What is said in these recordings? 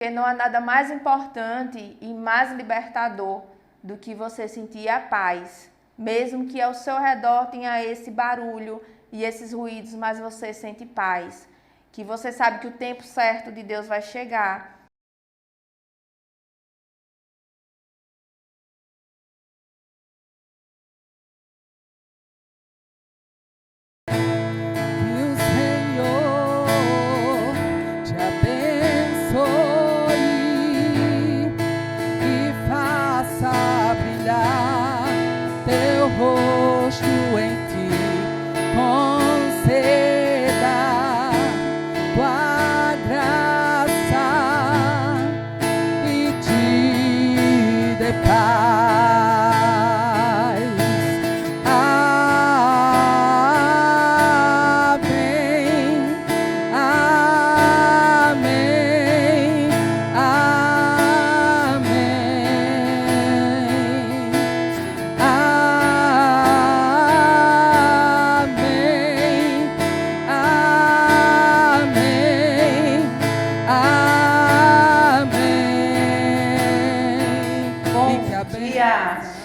Porque não há nada mais importante e mais libertador do que você sentir a paz. Mesmo que ao seu redor tenha esse barulho e esses ruídos, mas você sente paz. Que você sabe que o tempo certo de Deus vai chegar.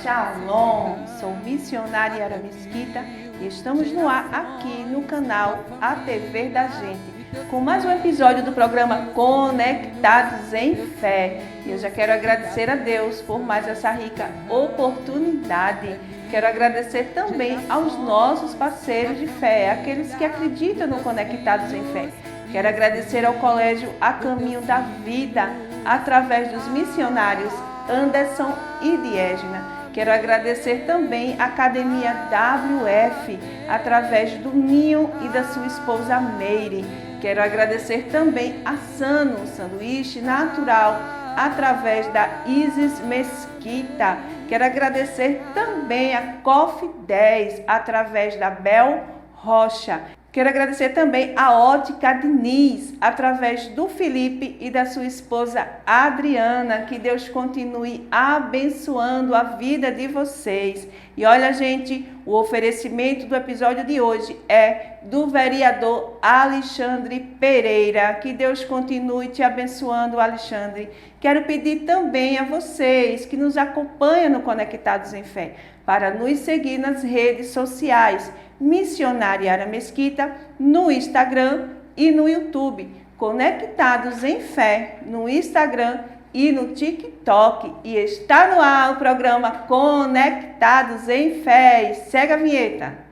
Shalom, sou missionária Yara Mesquita e estamos no ar aqui no canal A TV da Gente com mais um episódio do programa Conectados em Fé. E eu já quero agradecer a Deus por mais essa rica oportunidade. Quero agradecer também aos nossos parceiros de fé, aqueles que acreditam no Conectados em Fé. Quero agradecer ao Colégio A Caminho da Vida, através dos missionários Anderson e Diégena. Quero agradecer também à Academia WF, através do Ninho e da sua esposa Meire. Quero agradecer também a Sano, Sanduíche Natural, através da Isis Mesquita. Quero agradecer também a Coffee 10, através da Bel Rocha. Quero agradecer também a Ótica Diniz, através do Felipe e da sua esposa Adriana. Que Deus continue abençoando a vida de vocês. E olha, gente, o oferecimento do episódio de hoje é do vereador Alexandre Pereira. Que Deus continue te abençoando, Alexandre. Quero pedir também a vocês que nos acompanham no Conectados em Fé, para nos seguir nas redes sociais. Missionária Yara Mesquita no Instagram e no YouTube, Conectados em Fé no Instagram e no TikTok. E está no ar o programa Conectados em Fé. E segue a vinheta.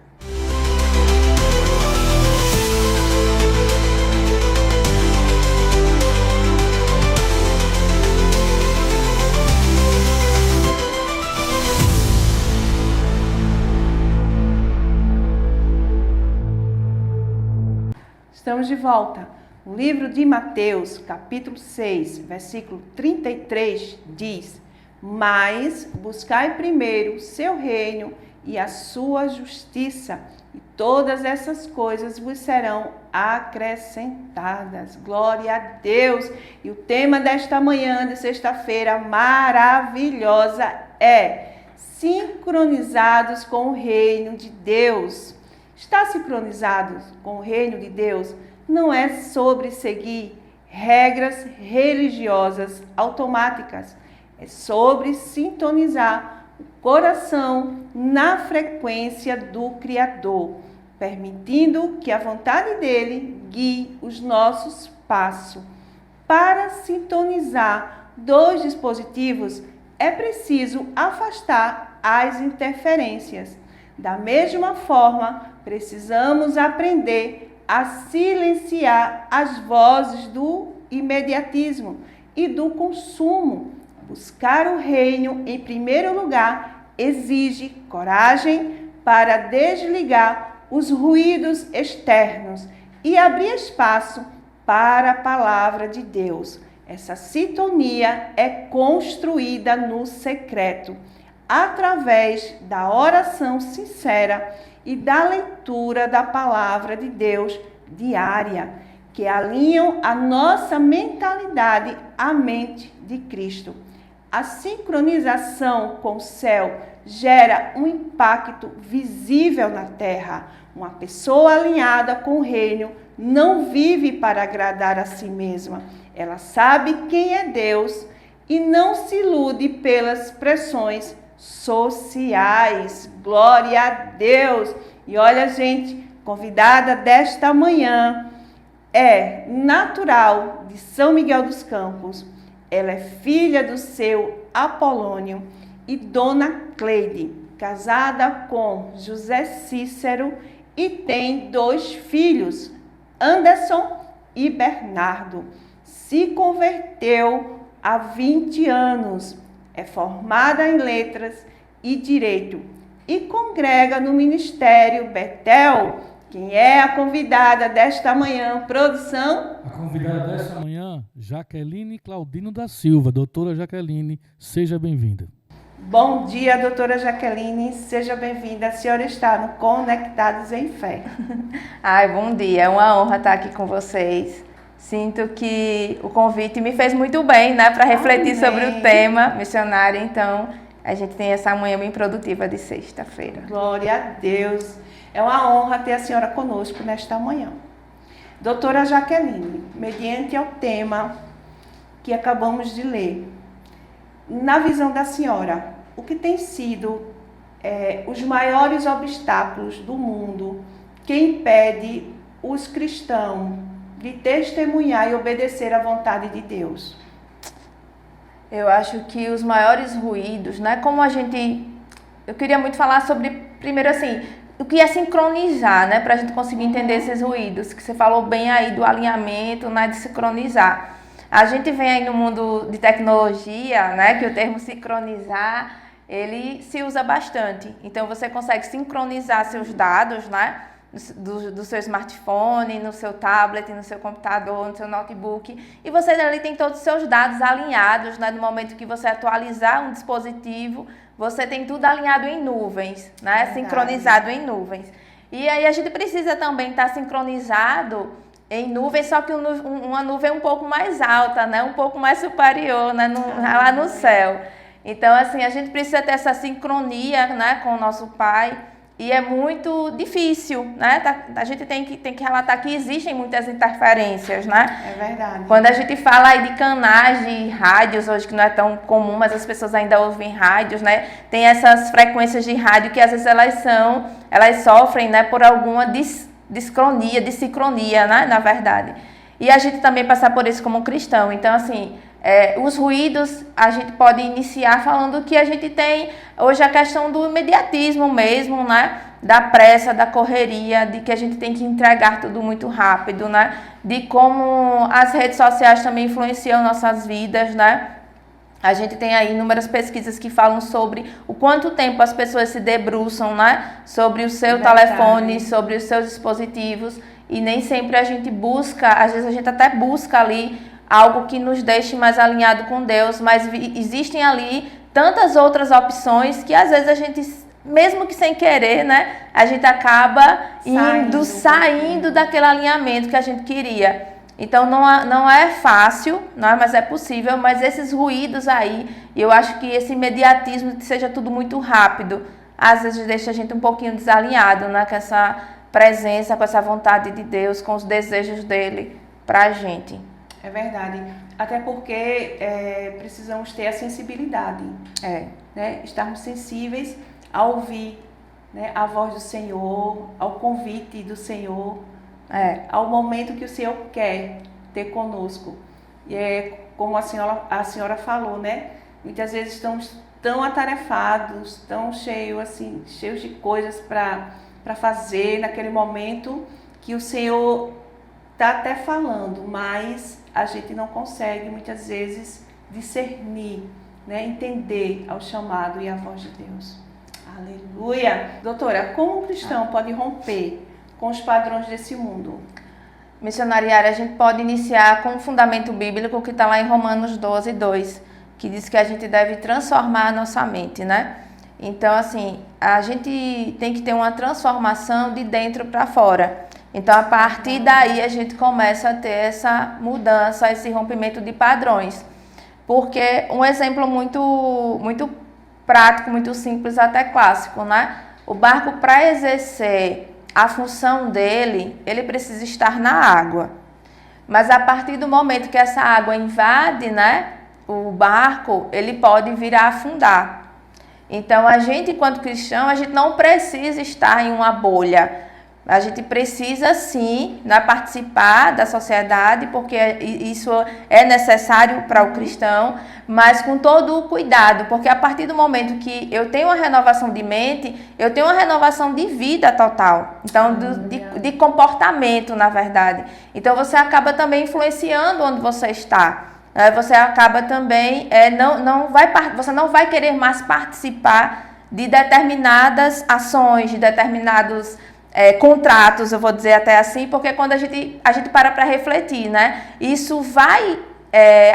Estamos de volta. O livro de Mateus, capítulo 6, versículo 33, diz: Mas buscai primeiro o seu reino e a sua justiça, e todas essas coisas vos serão acrescentadas. Glória a Deus! E o tema desta manhã de sexta-feira maravilhosa é sincronizados com o reino de Deus. Estar sincronizados com o reino de Deus não é sobre seguir regras religiosas automáticas. É sobre sintonizar o coração na frequência do Criador, permitindo que a vontade dele guie os nossos passos. Para sintonizar dois dispositivos, é preciso afastar as interferências. Da mesma forma, precisamos aprender a silenciar as vozes do imediatismo e do consumo. Buscar o reino em primeiro lugar exige coragem para desligar os ruídos externos e abrir espaço para a palavra de Deus. Essa sintonia é construída no secreto, através da oração sincera e da leitura da palavra de Deus diária, que alinham a nossa mentalidade à mente de Cristo. A sincronização com o céu gera um impacto visível na terra. Uma pessoa alinhada com o reino não vive para agradar a si mesma. Ela sabe quem é Deus e não se ilude pelas pressões sociais. Glória a Deus! E olha, gente, convidada desta manhã é natural de São Miguel dos Campos. Ela é filha do seu Apolônio e Dona Cleide, casada com José Cícero e tem 2 filhos, Anderson e Bernardo. Se converteu há 20 anos, é formada em Letras e Direito e congrega no Ministério Betel. Quem é a convidada desta manhã, produção? A convidada desta manhã, Jaqueline Claudino da Silva. Doutora Jaqueline, seja bem-vinda. Bom dia, doutora Jaqueline, seja bem-vinda. A senhora está no Conectados em Fé. Ai, bom dia, é uma honra estar aqui com vocês. Sinto que o convite me fez muito bem, né, para refletir sobre o tema missionário. Então, a gente tem essa manhã bem produtiva de sexta-feira. Glória a Deus. É uma honra ter a senhora conosco nesta manhã. Doutora Jaqueline, mediante ao tema que acabamos de ler, na visão da senhora, o que tem sido os maiores obstáculos do mundo que impede os cristãos de testemunhar e obedecer à vontade de Deus? Eu acho que os maiores ruídos, né, eu queria muito falar sobre, primeiro assim, o que é sincronizar, né, para a gente conseguir entender esses ruídos, que você falou bem aí do alinhamento, né, de sincronizar. A gente vem aí no mundo de tecnologia, né, que o termo sincronizar, ele se usa bastante. Então, você consegue sincronizar seus dados, né, do seu smartphone, no seu tablet, no seu computador, no seu notebook, e você ali tem todos os seus dados alinhados, né, no momento que você atualizar um dispositivo, você tem tudo alinhado em nuvens, né, sincronizado em nuvens. E aí a gente precisa também estar sincronizado em nuvem, só que uma nuvem um pouco mais alta, né? Um pouco mais superior, né? Lá no céu. Então, assim, a gente precisa ter essa sincronia, né, com o nosso Pai, e é muito difícil, né? A gente tem que relatar que existem muitas interferências, né? É verdade. Quando a gente fala aí de canais de rádios, hoje que não é tão comum, mas as pessoas ainda ouvem rádios, né? Tem essas frequências de rádio que às vezes elas sofrem, né, por alguma desincronia, né, na verdade. E a gente também passa por isso como cristão. Então, assim, os ruídos a gente pode iniciar falando que a gente tem hoje a questão do imediatismo mesmo, né, da pressa, da correria, de que a gente tem que entregar tudo muito rápido, né, de como as redes sociais também influenciam nossas vidas, né. A gente tem aí inúmeras pesquisas que falam sobre o quanto tempo as pessoas se debruçam, né, sobre o seu telefone, sobre os seus dispositivos, e nem sempre a gente busca, às vezes a gente até busca ali algo que nos deixe mais alinhado com Deus, mas existem ali tantas outras opções que às vezes a gente, mesmo que sem querer, né, a gente acaba saindo daquele alinhamento que a gente queria. Então não é fácil, né, mas é possível, mas esses ruídos aí, eu acho que esse imediatismo de seja tudo muito rápido, às vezes deixa a gente um pouquinho desalinhado, né, com essa presença, com essa vontade de Deus, com os desejos dele pra gente. É verdade. Até porque precisamos ter a sensibilidade. Né? Estarmos sensíveis a ouvir, né, a voz do Senhor, ao convite do Senhor, ao momento que o Senhor quer ter conosco. E como a senhora falou, né? Muitas vezes estamos tão atarefados, tão cheios de coisas para fazer naquele momento que o Senhor está até falando, mas a gente não consegue muitas vezes discernir, né, entender ao chamado e à voz de Deus. Aleluia! Doutora, como o cristão pode romper com os padrões desse mundo? Missionariária, a gente pode iniciar com um fundamento bíblico que está lá em Romanos 12:2, que diz que a gente deve transformar a nossa mente, né? Então, assim, a gente tem que ter uma transformação de dentro para fora. Então, a partir daí, a gente começa a ter essa mudança, esse rompimento de padrões. Porque um exemplo muito prático, muito simples, até clássico, né? O barco, para exercer a função dele, ele precisa estar na água. Mas a partir do momento que essa água invade, né, o barco, ele pode vir a afundar. Então, a gente, enquanto cristão, a gente não precisa estar em uma bolha. A gente precisa, sim, né, participar da sociedade, porque isso é necessário para o cristão, mas com todo o cuidado, porque a partir do momento que eu tenho uma renovação de mente, eu tenho uma renovação de vida total. Então, de comportamento, na verdade. Então, você acaba também influenciando onde você está. Você acaba também, você não vai querer mais participar de determinadas ações, de determinados contratos, eu vou dizer até assim, porque quando a gente para refletir, né? Isso vai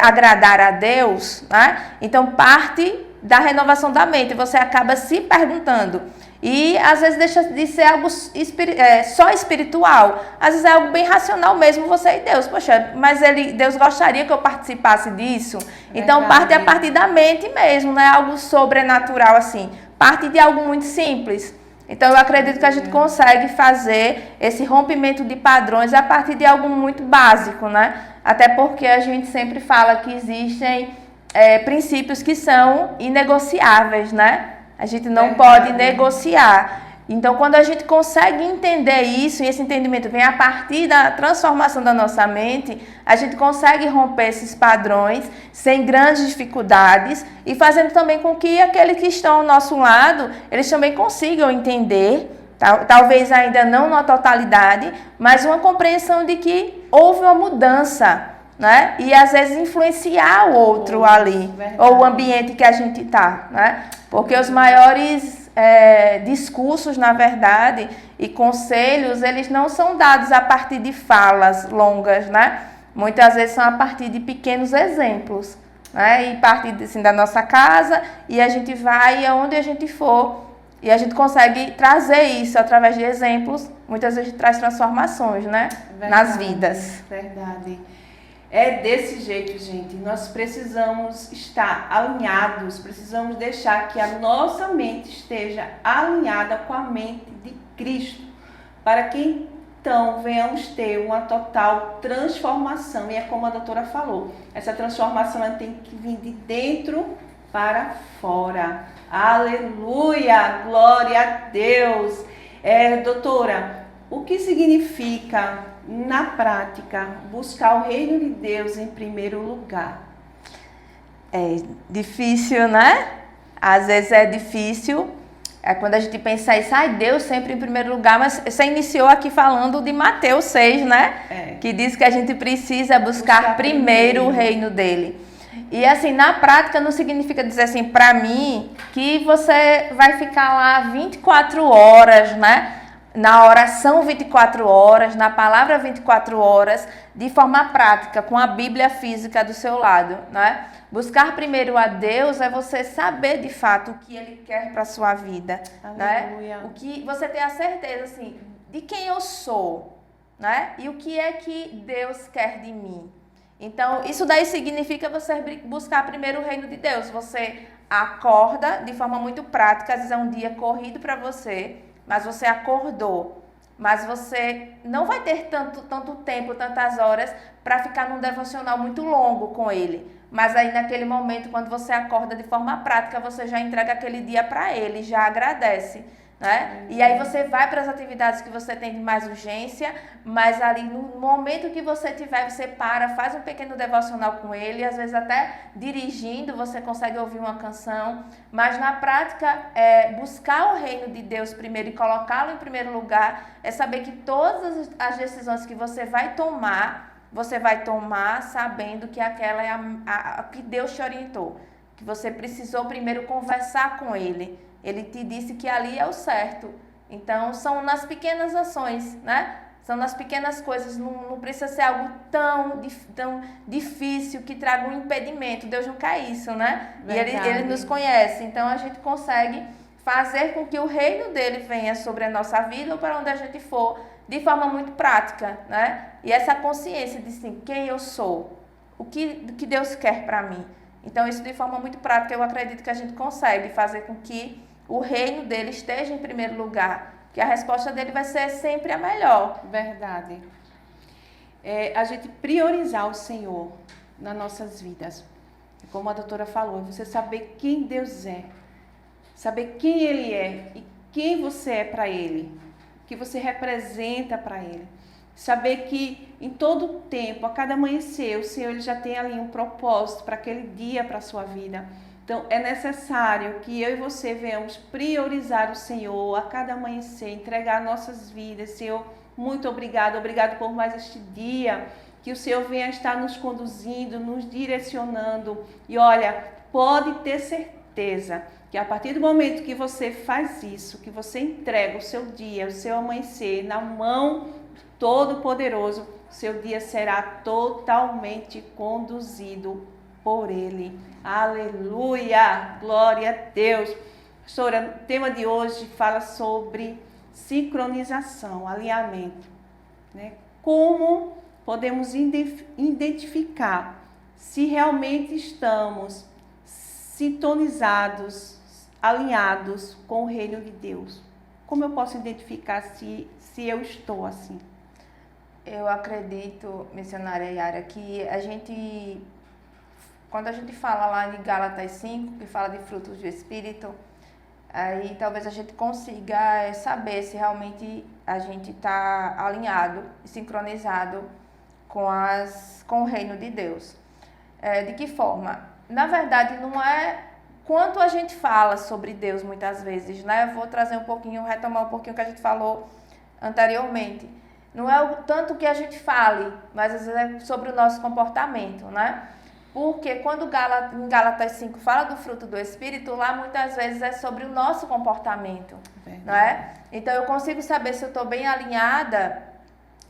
agradar a Deus, né? Então, parte da renovação da mente, você acaba se perguntando. E às vezes deixa de ser algo só espiritual, às vezes é algo bem racional mesmo, você e Deus. Poxa, mas Deus gostaria que eu participasse disso? Então parte a partir da mente mesmo, não é algo sobrenatural assim, parte de algo muito simples. Então eu acredito que a gente consegue fazer esse rompimento de padrões a partir de algo muito básico, né? Até porque a gente sempre fala que existem princípios que são inegociáveis, né? A gente não pode negociar. Então, quando a gente consegue entender isso, e esse entendimento vem a partir da transformação da nossa mente, a gente consegue romper esses padrões sem grandes dificuldades e fazendo também com que aqueles que estão ao nosso lado, eles também consigam entender, talvez ainda não na totalidade, mas uma compreensão de que houve uma mudança, né? E às vezes influenciar o outro ali, ou o ambiente que a gente está, né? Porque os maiores discursos, na verdade, e conselhos, eles não são dados a partir de falas longas, né? Muitas vezes são a partir de pequenos exemplos, né? E parte assim, da nossa casa, e a gente vai aonde a gente for, e a gente consegue trazer isso através de exemplos, muitas vezes traz transformações, né? Nas vidas. Verdade. É desse jeito, gente. Nós precisamos estar alinhados, precisamos deixar que a nossa mente esteja alinhada com a mente de Cristo, para que então venhamos ter uma total transformação. E é como a doutora falou, essa transformação ela tem que vir de dentro para fora. Aleluia! Glória a Deus! Doutora, o que significa na prática, buscar o reino de Deus em primeiro lugar? É difícil, né? Às vezes é difícil. É quando a gente pensa isso, Deus sempre em primeiro lugar, mas você iniciou aqui falando de Mateus 6, né? Que diz que a gente precisa buscar primeiro o reino dele. E assim, na prática não significa dizer assim, para mim, que você vai ficar lá 24 horas, né? Na oração 24 horas, na palavra 24 horas, de forma prática, com a Bíblia física do seu lado, né? Buscar primeiro a Deus é você saber de fato o que Ele quer para a sua vida, né? O que você tem a certeza, assim, de quem eu sou, né? E o que é que Deus quer de mim. Então, isso daí significa você buscar primeiro o reino de Deus. Você acorda de forma muito prática, às vezes é um dia corrido para você, mas você acordou, mas você não vai ter tanto tempo, tantas horas para ficar num devocional muito longo com ele. Mas aí naquele momento, quando você acorda de forma prática, você já entrega aquele dia para ele, já agradece, né? E aí você vai para as atividades que você tem de mais urgência, mas ali no momento que você tiver, você para, faz um pequeno devocional com ele, às vezes até dirigindo você consegue ouvir uma canção, mas na prática buscar o reino de Deus primeiro e colocá-lo em primeiro lugar, é saber que todas as decisões que você vai tomar sabendo que aquela é a que Deus te orientou, que você precisou primeiro conversar com ele. Ele te disse que ali é o certo. Então, são nas pequenas ações, né? São nas pequenas coisas. Não precisa ser algo tão difícil que traga um impedimento. Deus não quer isso, né? Verdade. E ele nos conhece. Então, a gente consegue fazer com que o reino dele venha sobre a nossa vida ou para onde a gente for, de forma muito prática, né? E essa consciência de assim, quem eu sou, o que Deus quer para mim. Então, isso de forma muito prática, eu acredito que a gente consegue fazer com que o reino dele esteja em primeiro lugar, que a resposta dele vai ser sempre a melhor. Verdade. a gente priorizar o Senhor nas nossas vidas. Como a doutora falou, você saber quem Deus é, saber quem Ele é e quem você é para Ele, o que você representa para Ele. Saber que em todo tempo, a cada amanhecer, o Senhor ele já tem ali um propósito para aquele dia, para a sua vida. Então, é necessário que eu e você venhamos priorizar o Senhor a cada amanhecer, entregar nossas vidas. Senhor, muito obrigado por mais este dia, que o Senhor venha estar nos conduzindo, nos direcionando. E olha, pode ter certeza que a partir do momento que você faz isso, que você entrega o seu dia, o seu amanhecer na mão Todo-Poderoso, seu dia será totalmente conduzido por Ele. Aleluia! Glória a Deus! Pastora, o tema de hoje fala sobre sincronização, alinhamento, né? Como podemos identificar se realmente estamos sintonizados, alinhados com o reino de Deus? Como eu posso identificar se eu estou assim? Eu acredito, missionária Yara, que quando a gente fala lá de Gálatas 5, que fala de frutos do Espírito, aí talvez a gente consiga saber se realmente a gente está alinhado e sincronizado com o reino de Deus. De que forma? Na verdade, não é quanto a gente fala sobre Deus muitas vezes, né? Eu vou retomar um pouquinho o que a gente falou anteriormente. Não é o tanto que a gente fale, mas às vezes é sobre o nosso comportamento, né? Porque quando em Gálatas 5 fala do fruto do Espírito, lá muitas vezes é sobre o nosso comportamento, não é? Então eu consigo saber se eu estou bem alinhada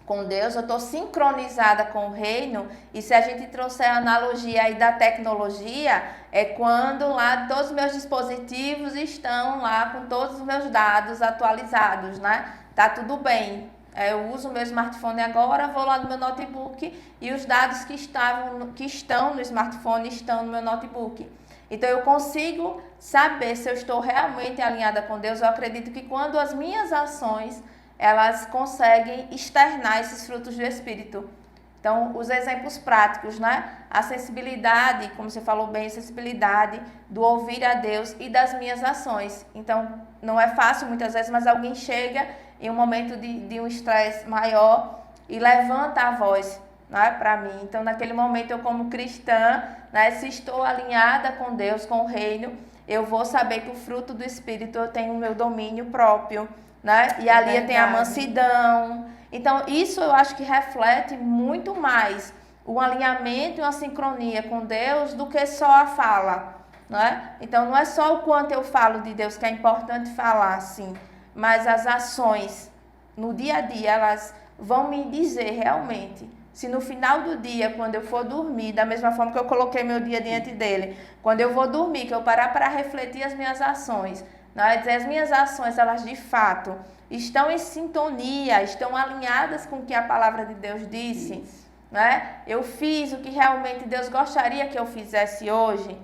com Deus, eu estou sincronizada com o reino. E se a gente trouxer a analogia aí da tecnologia, é quando lá todos os meus dispositivos estão lá com todos os meus dados atualizados, né? Tá tudo bem. Eu uso o meu smartphone agora, vou lá no meu notebook e os dados que estão no smartphone estão no meu notebook. Então eu consigo saber se eu estou realmente alinhada com Deus. Eu acredito que quando as minhas ações, elas conseguem externar esses frutos do Espírito. Então, os exemplos práticos, né? A sensibilidade, como você falou bem, a sensibilidade do ouvir a Deus e das minhas ações. Então, não é fácil muitas vezes, mas alguém chega em um momento de um estresse maior e levanta a voz, né, para mim. Então, naquele momento, eu como cristã, né, se estou alinhada com Deus, com o reino, eu vou saber que o fruto do Espírito eu tenho o meu domínio próprio, né? E ali tem a mansidão. Então, isso eu acho que reflete muito mais o alinhamento e a sincronia com Deus do que só a fala, né? Então, não é só o quanto eu falo de Deus que é importante falar, sim, mas as ações no dia a dia, elas vão me dizer realmente se no final do dia, quando eu for dormir, da mesma forma que eu coloquei meu dia diante dele, quando eu vou dormir, que eu parar para refletir as minhas ações, né? Dizer, as minhas ações, elas de fato estão em sintonia, estão alinhadas com o que a palavra de Deus disse, né? Eu fiz o que realmente Deus gostaria que eu fizesse hoje.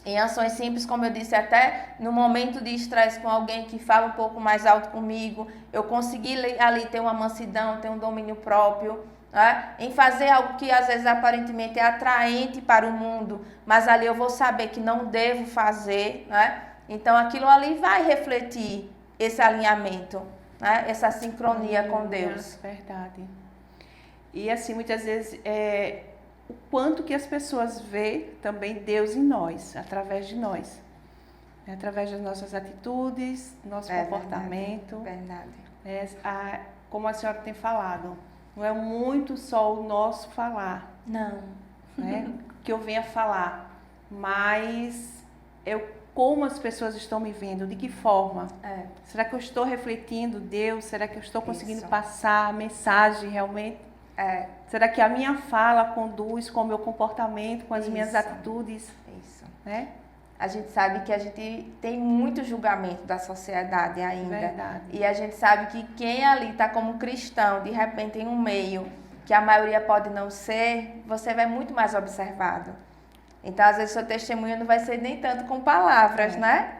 Em ações simples, como eu disse, até no momento de estresse com alguém que fala um pouco mais alto comigo, eu consegui ali ter uma mansidão, ter um domínio próprio, né? Em fazer algo que às vezes aparentemente é atraente para o mundo, mas ali eu vou saber que não devo fazer, né? Então aquilo ali vai refletir esse alinhamento, né? Essa sincronia com Deus. Verdade. E assim, muitas vezes, o quanto que as pessoas veem também Deus em nós, através de nós. Através das nossas atitudes, nosso comportamento. Verdade. Como a senhora tem falado, não é muito só o nosso falar. Não. Né? Que eu venha falar, mas como as pessoas estão me vendo, de que forma? Será que eu estou refletindo Deus? Será que eu estou conseguindo passar a mensagem realmente? Será que a minha fala conduz com o meu comportamento, com as minhas atitudes? Isso. Né? A gente sabe que a gente tem muito julgamento da sociedade ainda. Verdade. E a gente sabe que quem ali está como cristão, de repente em um meio que a maioria pode não ser, você vai muito mais observado. Então, às vezes, seu testemunho não vai ser nem tanto com palavras, né?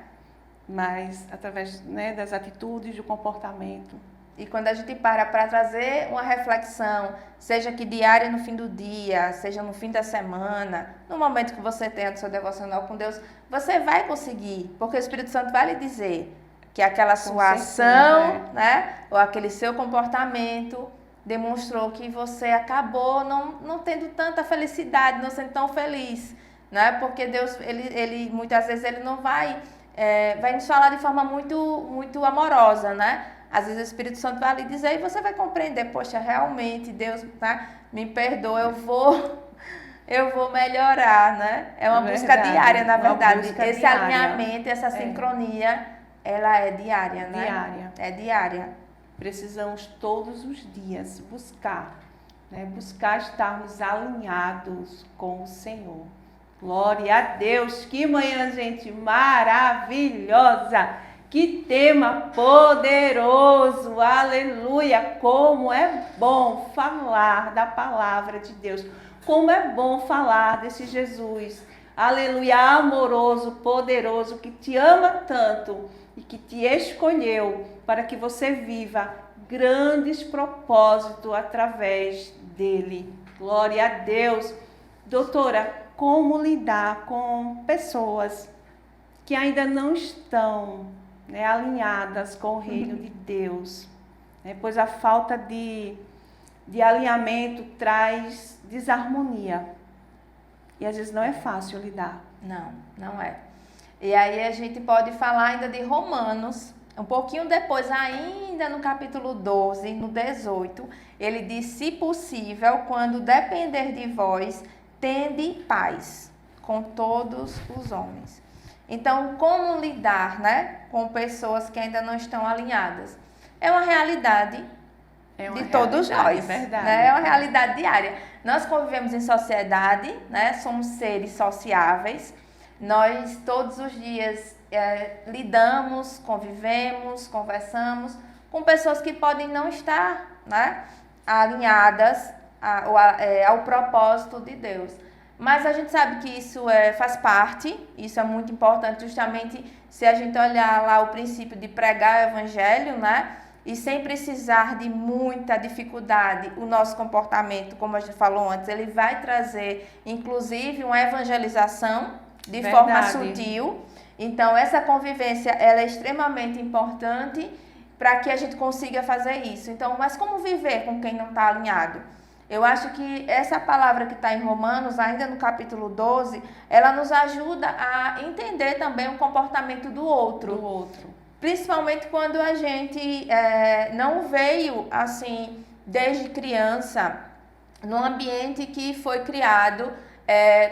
Mas através, né, das atitudes, do comportamento. e quando a gente para trazer uma reflexão, seja que diária no fim do dia, seja no fim da semana, no momento que você tenha do seu devocional com Deus, você vai conseguir, porque o Espírito Santo vai lhe dizer que aquela sua ação, né, ou aquele seu comportamento demonstrou que você acabou não tendo tanta felicidade, não sendo tão feliz, né? Porque Deus, ele muitas vezes ele não vai nos falar de forma muito amorosa, né? Às vezes o Espírito Santo vai lhe dizer e você vai compreender, poxa, realmente Deus, tá? Me perdoa, eu vou melhorar, né? É uma busca diária, na verdade. Esse alinhamento, essa sincronia, ela é diária, né? Diária. É diária. Precisamos todos os dias buscar, né? Buscar estarmos alinhados com o Senhor. Glória a Deus! Que manhã, gente, maravilhosa! Que tema poderoso! Aleluia! Como é bom falar da palavra de Deus. Como é bom falar desse Jesus. Aleluia! Amoroso, poderoso, que te ama tanto e que te escolheu para que você viva grandes propósitos através dele. Glória a Deus. Doutora, como lidar com pessoas que ainda não estão, né, alinhadas com o reino de Deus? Pois a falta de alinhamento traz desarmonia. E às vezes não é fácil lidar. Não é. E aí a gente pode falar ainda de Romanos, um pouquinho depois, ainda no capítulo 12, no 18, ele diz, se possível, quando depender de vós, tende paz com todos os homens. Então, como lidar, né, com pessoas que ainda não estão alinhadas? É uma realidade de todos nós, né? É uma realidade diária. Nós convivemos em sociedade, né? Somos seres sociáveis. Nós todos os dias lidamos, convivemos, conversamos com pessoas que podem não estar, né, alinhadas ao propósito de Deus. Mas a gente sabe que isso faz parte, isso é muito importante, justamente se a gente olhar lá o princípio de pregar o evangelho, né? E sem precisar de muita dificuldade, o nosso comportamento, como a gente falou antes, ele vai trazer, inclusive, uma evangelização de forma sutil. Então, essa convivência, ela é extremamente importante para que a gente consiga fazer isso. Então, mas como viver com quem não está alinhado? Eu acho que essa palavra que está em Romanos, ainda no capítulo 12, ela nos ajuda a entender também o comportamento do outro. Principalmente quando a gente não veio, assim, desde criança, num ambiente que foi criado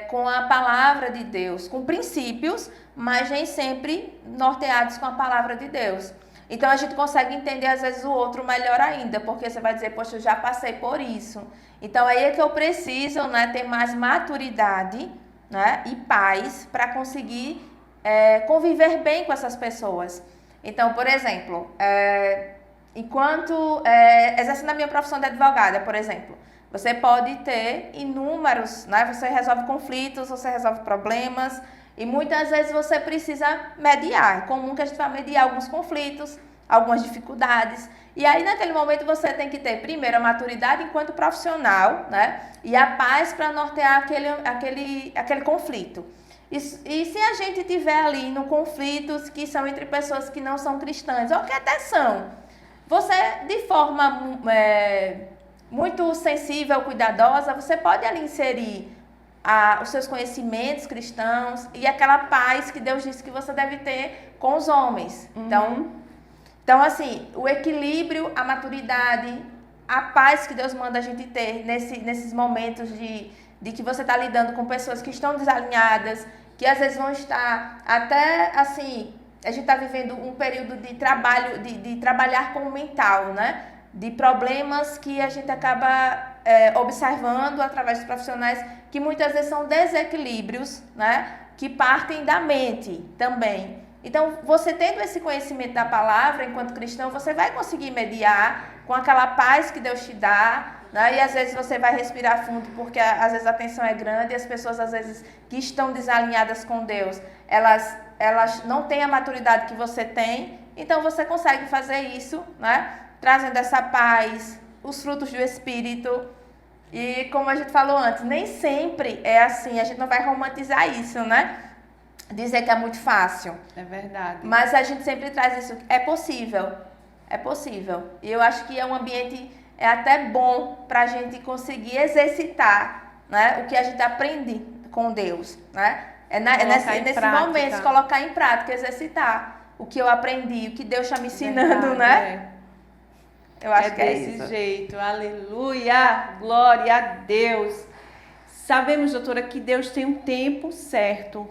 com a palavra de Deus, com princípios, mas nem sempre norteados com a palavra de Deus. Então, a gente consegue entender, às vezes, o outro melhor ainda, porque você vai dizer, poxa, eu já passei por isso. Então, aí é que eu preciso, né, ter mais maturidade, né, e paz para conseguir conviver bem com essas pessoas. Então, por exemplo, enquanto exercendo a minha profissão de advogada, por exemplo, você pode ter inúmeros, né? Você resolve conflitos, você resolve problemas e muitas vezes você precisa mediar. É comum que a gente vá mediar alguns conflitos, algumas dificuldades. E aí, naquele momento, você tem que ter, primeiro, a maturidade enquanto profissional, né? E a paz para nortear aquele conflito. E se a gente tiver ali no conflitos que são entre pessoas que não são cristãs, ou que até são, você, de forma muito sensível, cuidadosa, você pode ali inserir os seus conhecimentos cristãos e aquela paz que Deus disse que você deve ter com os homens. Então, assim, o equilíbrio, a maturidade, a paz que Deus manda a gente ter nesses momentos de que você está lidando com pessoas que estão desalinhadas, que às vezes vão estar até, assim, a gente está vivendo um período de trabalho, de trabalhar com o mental, né? De problemas que a gente acaba observando através dos profissionais, que muitas vezes são desequilíbrios, né? Que partem da mente também. Então, você tendo esse conhecimento da palavra, enquanto cristão, você vai conseguir mediar com aquela paz que Deus te dá, né? E às vezes você vai respirar fundo, porque às vezes a tensão é grande e as pessoas, às vezes, que estão desalinhadas com Deus, elas não têm a maturidade que você tem, então você consegue fazer isso, né? trazendo essa paz, os frutos do Espírito. E como a gente falou antes, nem sempre é assim, a gente não vai romantizar isso, né? Dizer que é muito fácil. É verdade. Mas a gente sempre traz isso, é possível, é possível. E eu acho que é um ambiente, é até bom para a gente conseguir exercitar, né, o que a gente aprende com Deus, né? Nesse momento, colocar em prática, exercitar o que eu aprendi, o que Deus está me ensinando, né? Eu acho que é isso. Desse jeito, aleluia, glória a Deus. Sabemos, doutora, que Deus tem um tempo certo,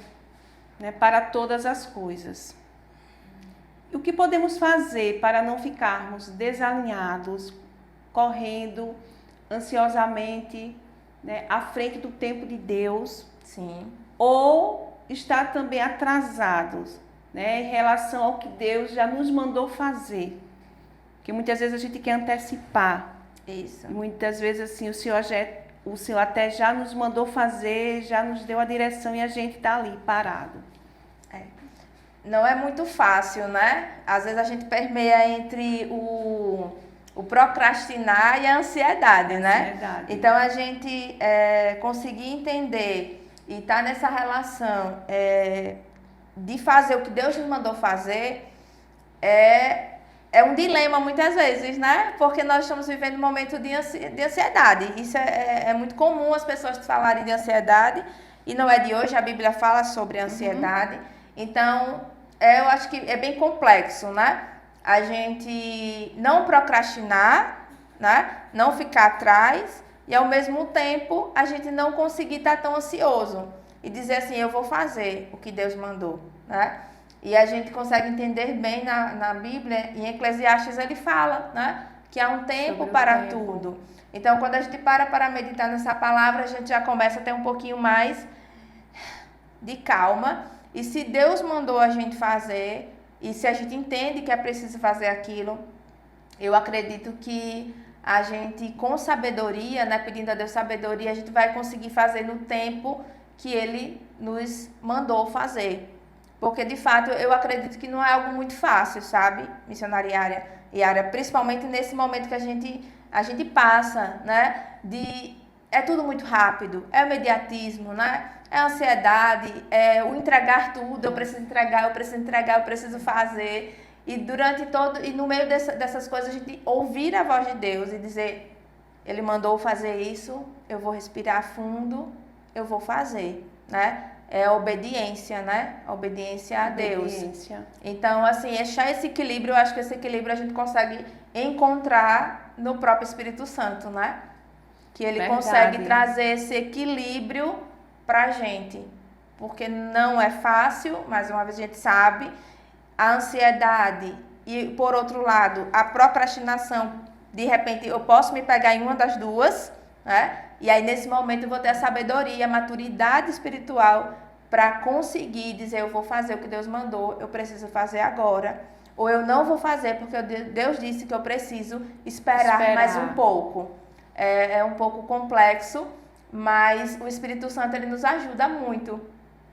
né, para todas as coisas. E o que podemos fazer para não ficarmos desalinhados, correndo ansiosamente, né, à frente do tempo de Deus? Sim. Ou estar também atrasados, né, em relação ao que Deus já nos mandou fazer? Que muitas vezes a gente quer antecipar. Isso. Muitas vezes assim, o Senhor até já nos mandou fazer, já nos deu a direção e a gente está ali parado. Não é muito fácil, né? Às vezes a gente permeia entre o procrastinar e a ansiedade, né? Então a gente conseguir entender e estar nessa relação de fazer o que Deus nos mandou fazer é um dilema muitas vezes, né? Porque nós estamos vivendo um momento de ansiedade. Isso é muito comum as pessoas falarem de ansiedade e não é de hoje, a Bíblia fala sobre a ansiedade. Então, eu acho que é bem complexo, né? A gente não procrastinar, né? Não ficar atrás e, ao mesmo tempo, a gente não conseguir estar tão ansioso e dizer assim, eu vou fazer o que Deus mandou, né? E a gente consegue entender bem na Bíblia, em Eclesiastes ele fala, né? Que há um tempo para tudo. Então, quando a gente para meditar nessa palavra, a gente já começa a ter um pouquinho mais de calma. E se Deus mandou a gente fazer, e se a gente entende que é preciso fazer aquilo, eu acredito que a gente, com sabedoria, né, pedindo a Deus sabedoria, a gente vai conseguir fazer no tempo que Ele nos mandou fazer. Porque, de fato, eu acredito que não é algo muito fácil, sabe, missionária Yara? Principalmente nesse momento que a gente passa, né, é tudo muito rápido, é o imediatismo, né? É a ansiedade, é o entregar tudo, eu preciso entregar, eu preciso fazer. E no meio dessas coisas, a gente ouvir a voz de Deus e dizer, Ele mandou fazer isso, eu vou respirar fundo, eu vou fazer, né? É a obediência, né? A obediência a Deus. Então, assim, achar esse equilíbrio, eu acho que esse equilíbrio a gente consegue encontrar no próprio Espírito Santo, né? Que Ele consegue trazer esse equilíbrio pra gente, porque não é fácil, mais uma vez a gente sabe, a ansiedade e, por outro lado, a procrastinação, de repente eu posso me pegar em uma das duas, né? E aí nesse momento eu vou ter a sabedoria, a maturidade espiritual para conseguir dizer, eu vou fazer o que Deus mandou, eu preciso fazer agora, ou eu não vou fazer porque Deus disse que eu preciso esperar mais um pouco. É um pouco complexo, mas o Espírito Santo, ele nos ajuda muito,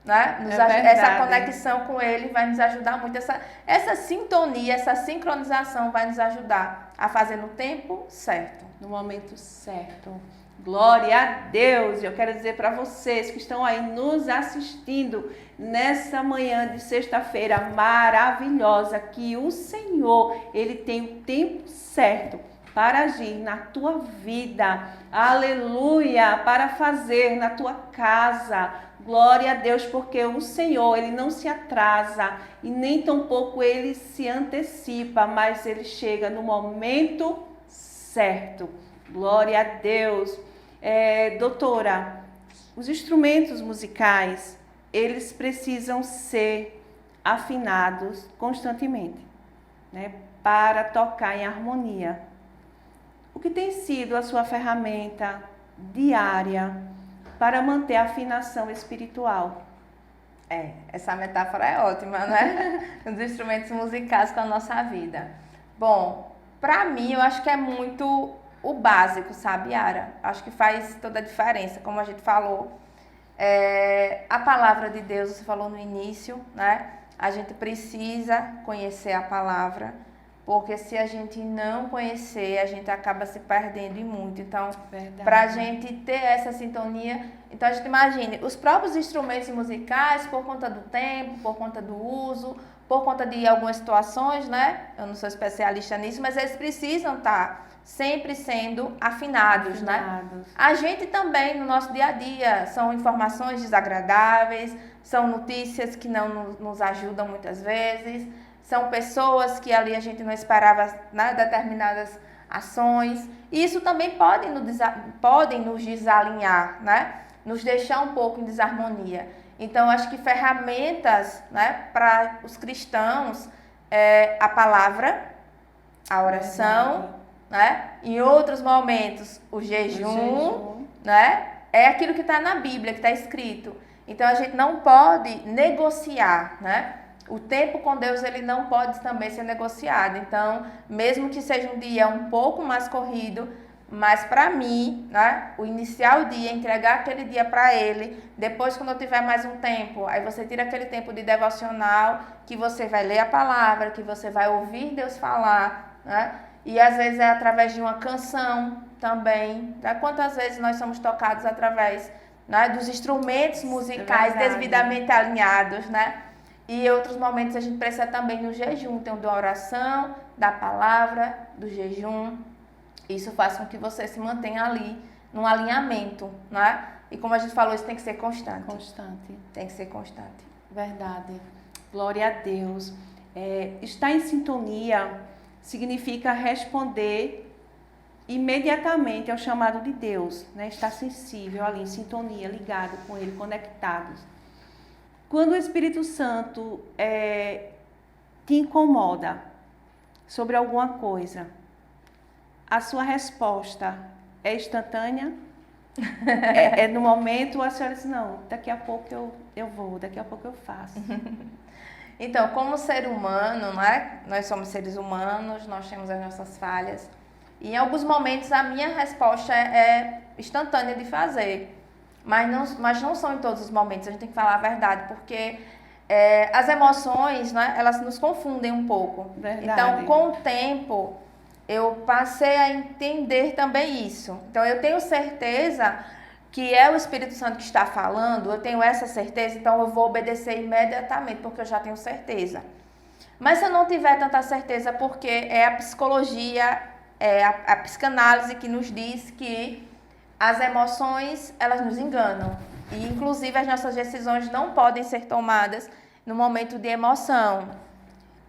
né? Essa conexão com Ele vai nos ajudar muito. Essa sintonia, essa sincronização vai nos ajudar a fazer no tempo certo. No momento certo. Glória a Deus! Eu quero dizer para vocês que estão aí nos assistindo nessa manhã de sexta-feira maravilhosa, que o Senhor, Ele tem o tempo certo para agir na tua vida, aleluia, para fazer na tua casa, glória a Deus, porque o Senhor, Ele não se atrasa e nem tampouco Ele se antecipa, mas Ele chega no momento certo, glória a Deus. Doutora, os instrumentos musicais, eles precisam ser afinados constantemente, né, para tocar em harmonia. O que tem sido a sua ferramenta diária para manter a afinação espiritual? Essa metáfora é ótima, né? Os instrumentos musicais com a nossa vida. Bom, para mim, eu acho que é muito o básico, sabe, Yara? Acho que faz toda a diferença, como a gente falou. A palavra de Deus, você falou no início, né? A gente precisa conhecer a palavra. porque se a gente não conhecer, a gente acaba se perdendo em muito. Então, Verdade. para a gente ter essa sintonia, então a gente imagine, os próprios instrumentos musicais, por conta do tempo, por conta do uso, por conta de algumas situações, né? Eu não sou especialista nisso, mas eles precisam estar sempre sendo afinados, né? A gente também, no nosso dia a dia, são informações desagradáveis, são notícias que não nos ajudam muitas vezes, são pessoas que ali a gente não esperava, né, determinadas ações. E isso também podem nos desalinhar, né? Nos deixar um pouco em desarmonia. Então, acho que ferramentas, né, para os cristãos é a palavra, a oração, né? Em outros momentos, o jejum, né? É aquilo que está na Bíblia, que está escrito. Então, a gente não pode negociar, né? O tempo com Deus, ele não pode também ser negociado. Então, mesmo que seja um dia um pouco mais corrido, mas para mim, né, o iniciar o dia, entregar aquele dia para Ele, depois quando eu tiver mais um tempo, aí você tira aquele tempo de devocional, que você vai ler a palavra, que você vai ouvir Deus falar, né? E às vezes é através de uma canção também, né? Quantas vezes nós somos tocados através, né, dos instrumentos musicais devidamente alinhados, né? E em outros momentos a gente precisa também no jejum, então da oração, da palavra, do jejum. Isso faz com que você se mantenha ali, num alinhamento, né? E como a gente falou, isso tem que ser constante. Tem que ser constante. Verdade. Glória a Deus. Estar em sintonia significa responder imediatamente ao chamado de Deus, né? Estar sensível ali, em sintonia, ligado com Ele, conectados. Quando o Espírito Santo te incomoda sobre alguma coisa, a sua resposta é instantânea? É no momento, a senhora diz, não, daqui a pouco eu vou, daqui a pouco eu faço. Então, como ser humano, né? Nós somos seres humanos, nós temos as nossas falhas. E em alguns momentos a minha resposta é instantânea de fazer. Mas não são em todos os momentos, a gente tem que falar a verdade, porque as emoções, né, elas nos confundem um pouco. Verdade. Então, com o tempo, eu passei a entender também isso. Então, eu tenho certeza que é o Espírito Santo que está falando, eu tenho essa certeza, então eu vou obedecer imediatamente, porque eu já tenho certeza. Mas se eu não tiver tanta certeza, porque é a psicologia, a psicanálise que nos diz que as emoções, elas nos enganam. E, inclusive, as nossas decisões não podem ser tomadas no momento de emoção.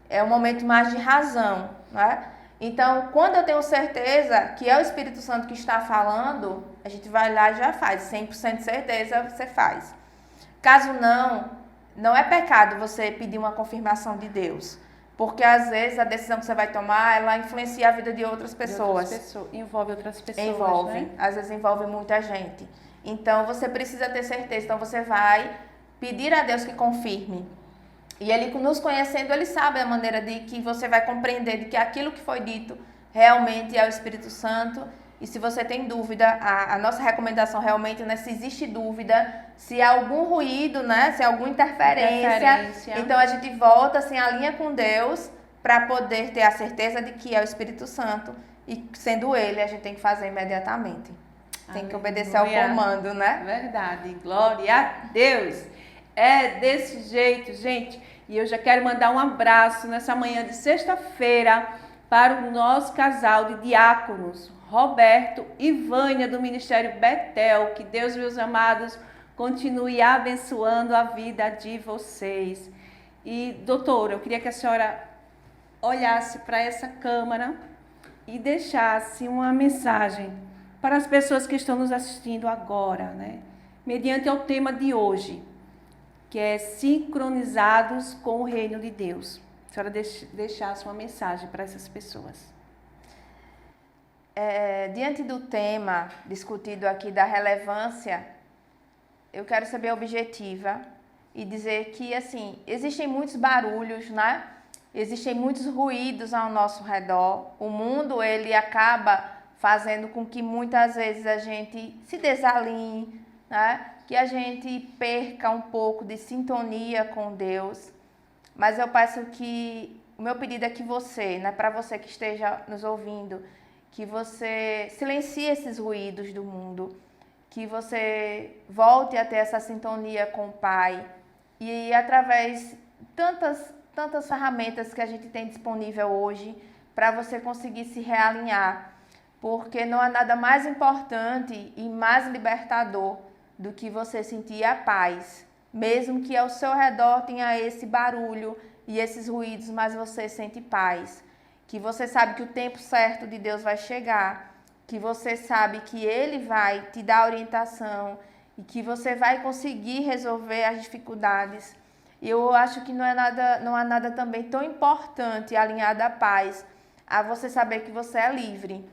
É um momento mais de razão, né? Então, quando eu tenho certeza que é o Espírito Santo que está falando, a gente vai lá e já faz. 100% de certeza, você faz. Caso não é pecado você pedir uma confirmação de Deus. Porque, às vezes, a decisão que você vai tomar, ela influencia a vida de outras pessoas. Envolve outras pessoas, envolve, né? Às vezes envolve muita gente. Então, você precisa ter certeza. Então, você vai pedir a Deus que confirme. E Ele, nos conhecendo, Ele sabe a maneira de que você vai compreender de que aquilo que foi dito realmente é o Espírito Santo. E se você tem dúvida, a nossa recomendação realmente, né, se existe dúvida, se há algum ruído, né, se há alguma interferência, então a gente volta, assim, alinha com Deus para poder ter a certeza de que é o Espírito Santo. E sendo Ele, a gente tem que fazer imediatamente. Tem que obedecer ao comando, né? Verdade. Glória a Deus. É desse jeito, gente. E eu já quero mandar um abraço nessa manhã de sexta-feira para o nosso casal de diáconos, Roberto e Vânia, do Ministério Betel. Que Deus, meus amados, continue abençoando a vida de vocês. E, doutora, eu queria que a senhora olhasse para essa câmera e deixasse uma mensagem para as pessoas que estão nos assistindo agora, né? Mediante o tema de hoje, que é sincronizados com o reino de Deus. A senhora deixasse uma mensagem para essas pessoas. Diante do tema discutido aqui da relevância, eu quero ser bem objetiva e dizer que, assim, existem muitos barulhos, né? Existem muitos ruídos ao nosso redor. O mundo, ele acaba fazendo com que muitas vezes a gente se desalinhe, né? Que a gente perca um pouco de sintonia com Deus. Mas eu peço que o meu pedido é que você, né, para você que esteja nos ouvindo, que você silencie esses ruídos do mundo, que você volte a ter essa sintonia com o Pai e através de tantas ferramentas que a gente tem disponível hoje para você conseguir se realinhar, porque não há nada mais importante e mais libertador do que você sentir a paz, mesmo que ao seu redor tenha esse barulho e esses ruídos, mas você sente paz, que você sabe que o tempo certo de Deus vai chegar, que você sabe que Ele vai te dar orientação e que você vai conseguir resolver as dificuldades. Eu acho que não há nada também tão importante alinhado à paz, a você saber que você é livre,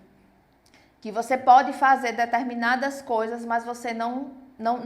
que você pode fazer determinadas coisas, mas você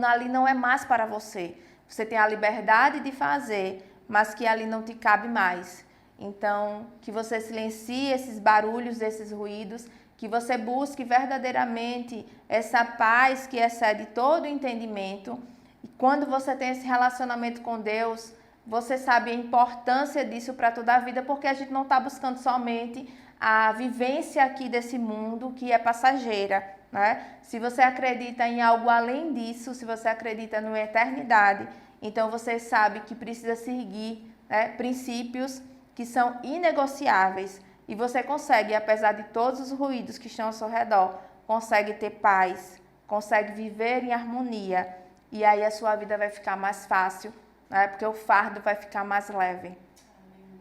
ali não é mais para você. Você tem a liberdade de fazer, mas que ali não te cabe mais. Então, que você silencie esses barulhos, esses ruídos, que você busque verdadeiramente essa paz que excede todo o entendimento. E quando você tem esse relacionamento com Deus, você sabe a importância disso para toda a vida, porque a gente não está buscando somente a vivência aqui desse mundo que é passageira, né? Se você acredita em algo além disso, se você acredita numa eternidade, então você sabe que precisa seguir, né, princípios que são inegociáveis. E você consegue, apesar de todos os ruídos que estão ao seu redor, consegue ter paz, consegue viver em harmonia. E aí a sua vida vai ficar mais fácil, né? Porque o fardo vai ficar mais leve.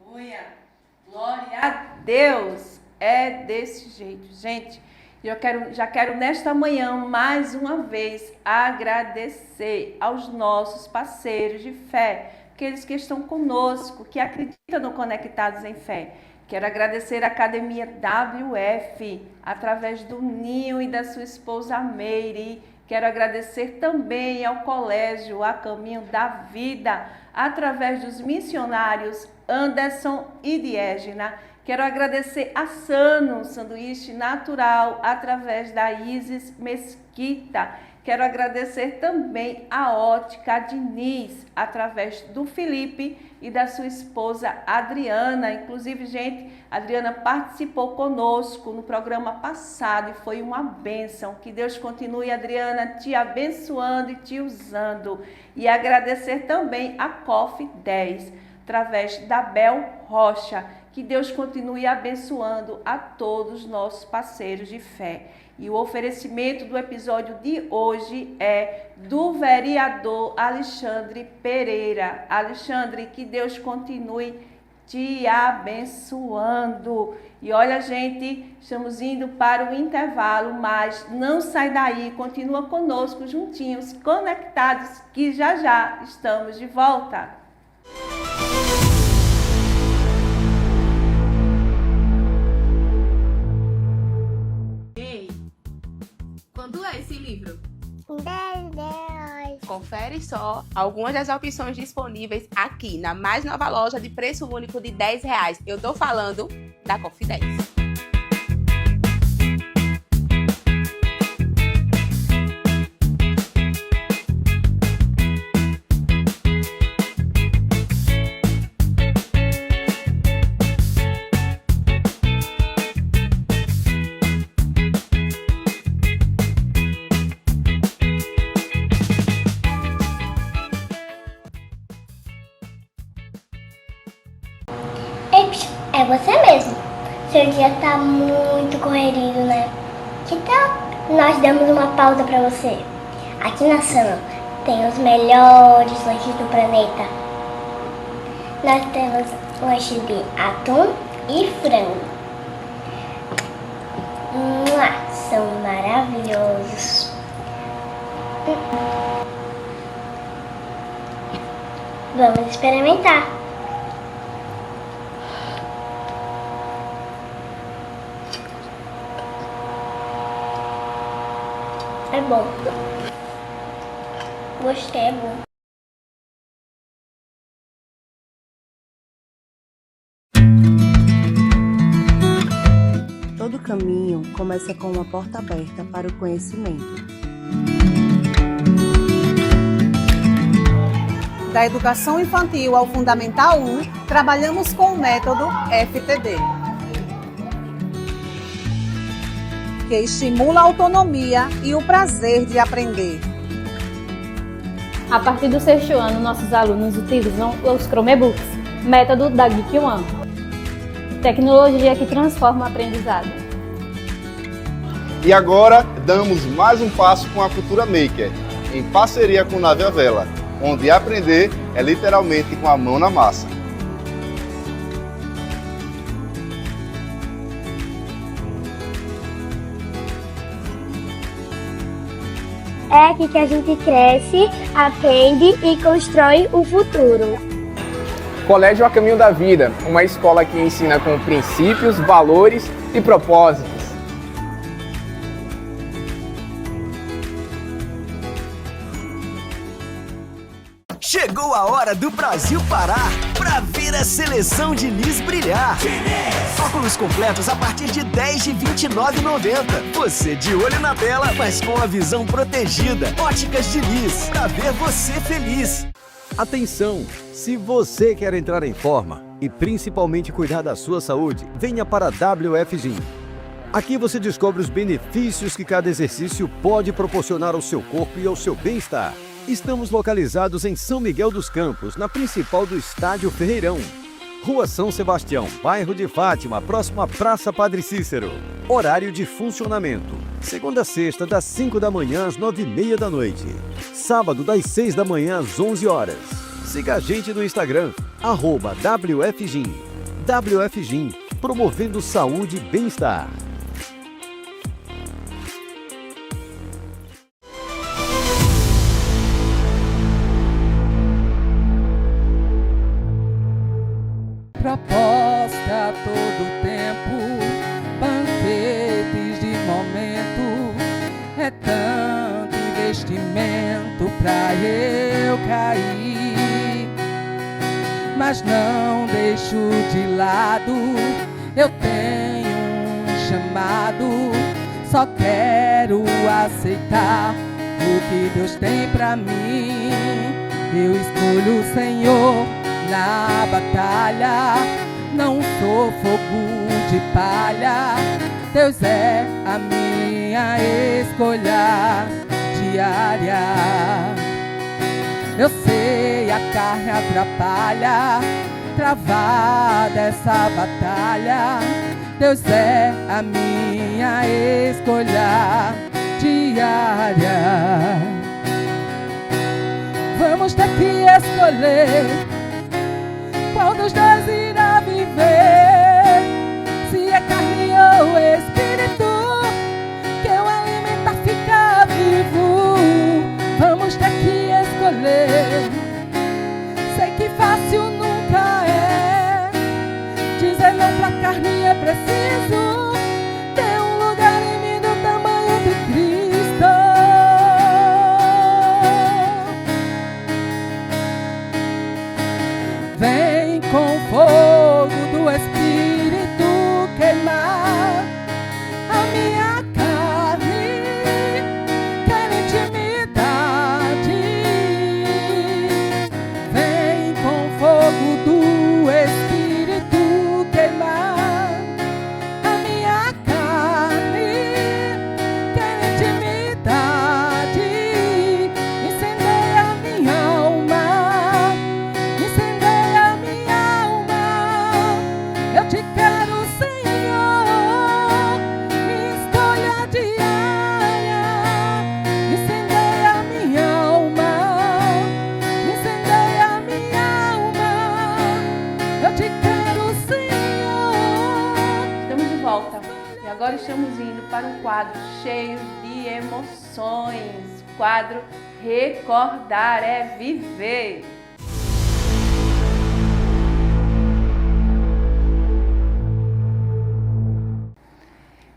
Aleluia! Glória a Deus! É desse jeito, gente. Eu já quero nesta manhã, mais uma vez, agradecer aos nossos parceiros de fé, aqueles que estão conosco, que acreditam no Conectados em Fé. Quero agradecer a Academia WF, através do Ninho e da sua esposa Meire. Quero agradecer também ao Colégio A Caminho da Vida, através dos missionários Anderson e Diégena. Quero agradecer a Sano, Sanduíche Natural, através da Isis Mesquita. Quero agradecer também a Ótica Diniz, através do Felipe e da sua esposa Adriana. Inclusive, gente, a Adriana participou conosco no programa passado e foi uma bênção. Que Deus continue, Adriana, te abençoando e te usando. E agradecer também a COF 10, através da Bel Rocha. Que Deus continue abençoando a todos os nossos parceiros de fé. E o oferecimento do episódio de hoje é do vereador Alexandre Pereira. Alexandre, que Deus continue te abençoando. E olha, gente, estamos indo para o intervalo, mas não sai daí, continua conosco juntinhos, conectados, que já estamos de volta. Quanto é esse livro? R$10. Confere só algumas das opções disponíveis aqui na mais nova loja de preço único de R$10. Eu tô falando da COF 10. É você mesmo. Seu dia tá muito corrido, né? Que tal nós damos uma pausa pra você? Aqui na Sana tem os melhores lanches do planeta. Nós temos lanches de atum e frango. São maravilhosos. Vamos experimentar. É bom. Gostei, é bom. Todo caminho começa com uma porta aberta para o conhecimento. da educação infantil ao Fundamental 1, trabalhamos com o método FTD, que estimula a autonomia e o prazer de aprender. A partir do 6º ano, nossos alunos utilizam os Chromebooks, método da Geek One. Tecnologia que transforma o aprendizado. E agora, damos mais um passo com a Cultura Maker, em parceria com Nave à Vela, onde aprender é literalmente com a mão na massa. É aqui que a gente cresce, aprende e constrói o futuro. Colégio A Caminho da Vida, uma escola que ensina com princípios, valores e propósitos. Chegou a hora do Brasil parar para ver a seleção de Lis brilhar. Óculos completos a partir de R$10 de R$29,90. Você de olho na tela, mas com a visão protegida. Óticas de Lis, para ver você feliz. Atenção! Se você quer entrar em forma e principalmente cuidar da sua saúde, venha para a WF Gym. Aqui você descobre os benefícios que cada exercício pode proporcionar ao seu corpo e ao seu bem-estar. Estamos localizados em São Miguel dos Campos, na principal do Estádio Ferreirão. Rua São Sebastião, bairro de Fátima, próximo à Praça Padre Cícero. Horário de funcionamento: segunda a sexta, das 5 da manhã às 9h30 da noite. Sábado, das 6 da manhã às 11 horas. Siga a gente no Instagram, @WFGym. WF Gym, promovendo saúde e bem-estar. Proposta a todo tempo, banquetes de momento, é tanto investimento pra eu cair, mas não deixo de lado, eu tenho um chamado, só quero aceitar o que Deus tem pra mim, eu escolho o Senhor na batalha, não sou fogo de palha, Deus é a minha escolha diária. Eu sei a carne atrapalha, travada essa batalha, Deus é a minha escolha diária. Vamos ter que escolher qual dos dois irá viver, se é carne ou espírito, que eu alimentar ficar vivo. Vamos ter que escolher, sei que fácil nunca é, dizer não pra carne é preciso, ter um lugar em mim do tamanho de Cristo. Vem com fogo do Espírito queimar a minha carne, quer intimidade. Vem com fogo do Espírito queimar a minha carne, quer intimidade. Incendeia a minha alma, incendeia a minha alma. Eu te quero, Senhor, minha escolha diária. Incendeia a minha alma, incendeia a minha alma. Eu te quero, Senhor. Estamos de volta e agora estamos indo para um quadro cheio de emoções. O quadro Recordar é Viver.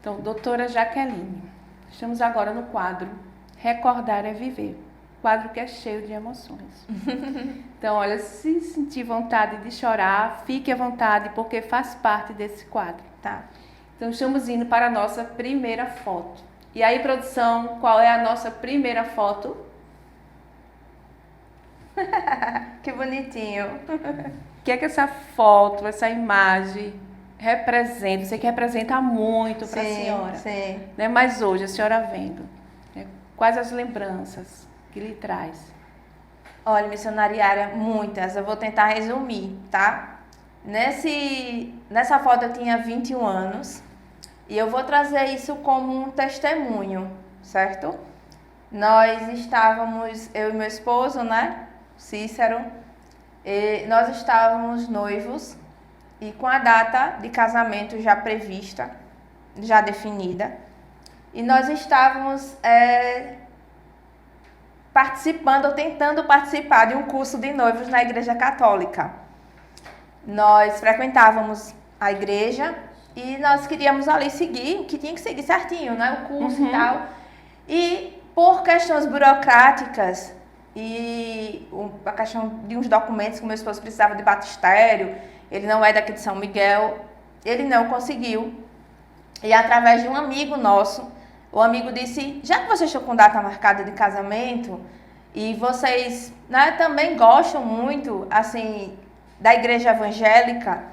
Então, doutora Jaqueline, estamos agora no quadro Recordar é Viver. Quadro que é cheio de emoções. Então, olha, se sentir vontade de chorar, fique à vontade, porque faz parte desse quadro, tá? Então, estamos indo para a nossa primeira foto. E aí, produção, qual é a nossa primeira foto? Que bonitinho. O que é que essa foto, essa imagem representa? Eu sei que representa muito para a senhora. Sim. Né? Mas hoje, a senhora vendo, né? Quais as lembranças que lhe traz? Olha, missionariária, muitas. Eu vou tentar resumir, tá? Nessa foto eu tinha 21 anos e eu vou trazer isso como um testemunho, certo? Nós estávamos, eu e meu esposo, né? Cícero, e nós estávamos noivos e com a data de casamento já prevista, já definida. E nós estávamos participando ou tentando participar de um curso de noivos na Igreja Católica. Nós frequentávamos a igreja e nós queríamos ali seguir, que tinha que seguir certinho, né? O curso e tal. E por questões burocráticas e a questão de uns documentos que meu esposo precisava de batistério, ele não é daqui de São Miguel, ele não conseguiu. E através de um amigo nosso, o amigo disse, já que vocês estão com data marcada de casamento e vocês, né, também gostam muito, assim, da igreja evangélica,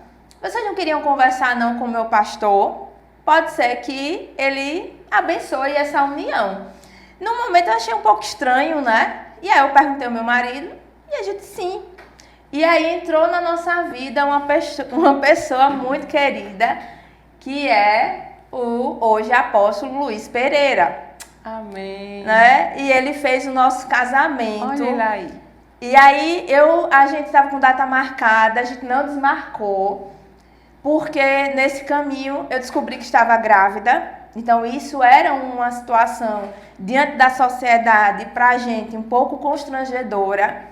vocês não queriam conversar não com o meu pastor? Pode ser que ele abençoe essa união. No momento eu achei um pouco estranho, né? E aí eu perguntei ao meu marido e a gente sim. E aí entrou na nossa vida uma pessoa muito querida, que é o hoje apóstolo Luiz Pereira. Amém. Né? E ele fez o nosso casamento. Olha ele aí. E aí a gente estava com data marcada, a gente não desmarcou, porque nesse caminho eu descobri que estava grávida. Então isso era uma situação diante da sociedade para a gente um pouco constrangedora,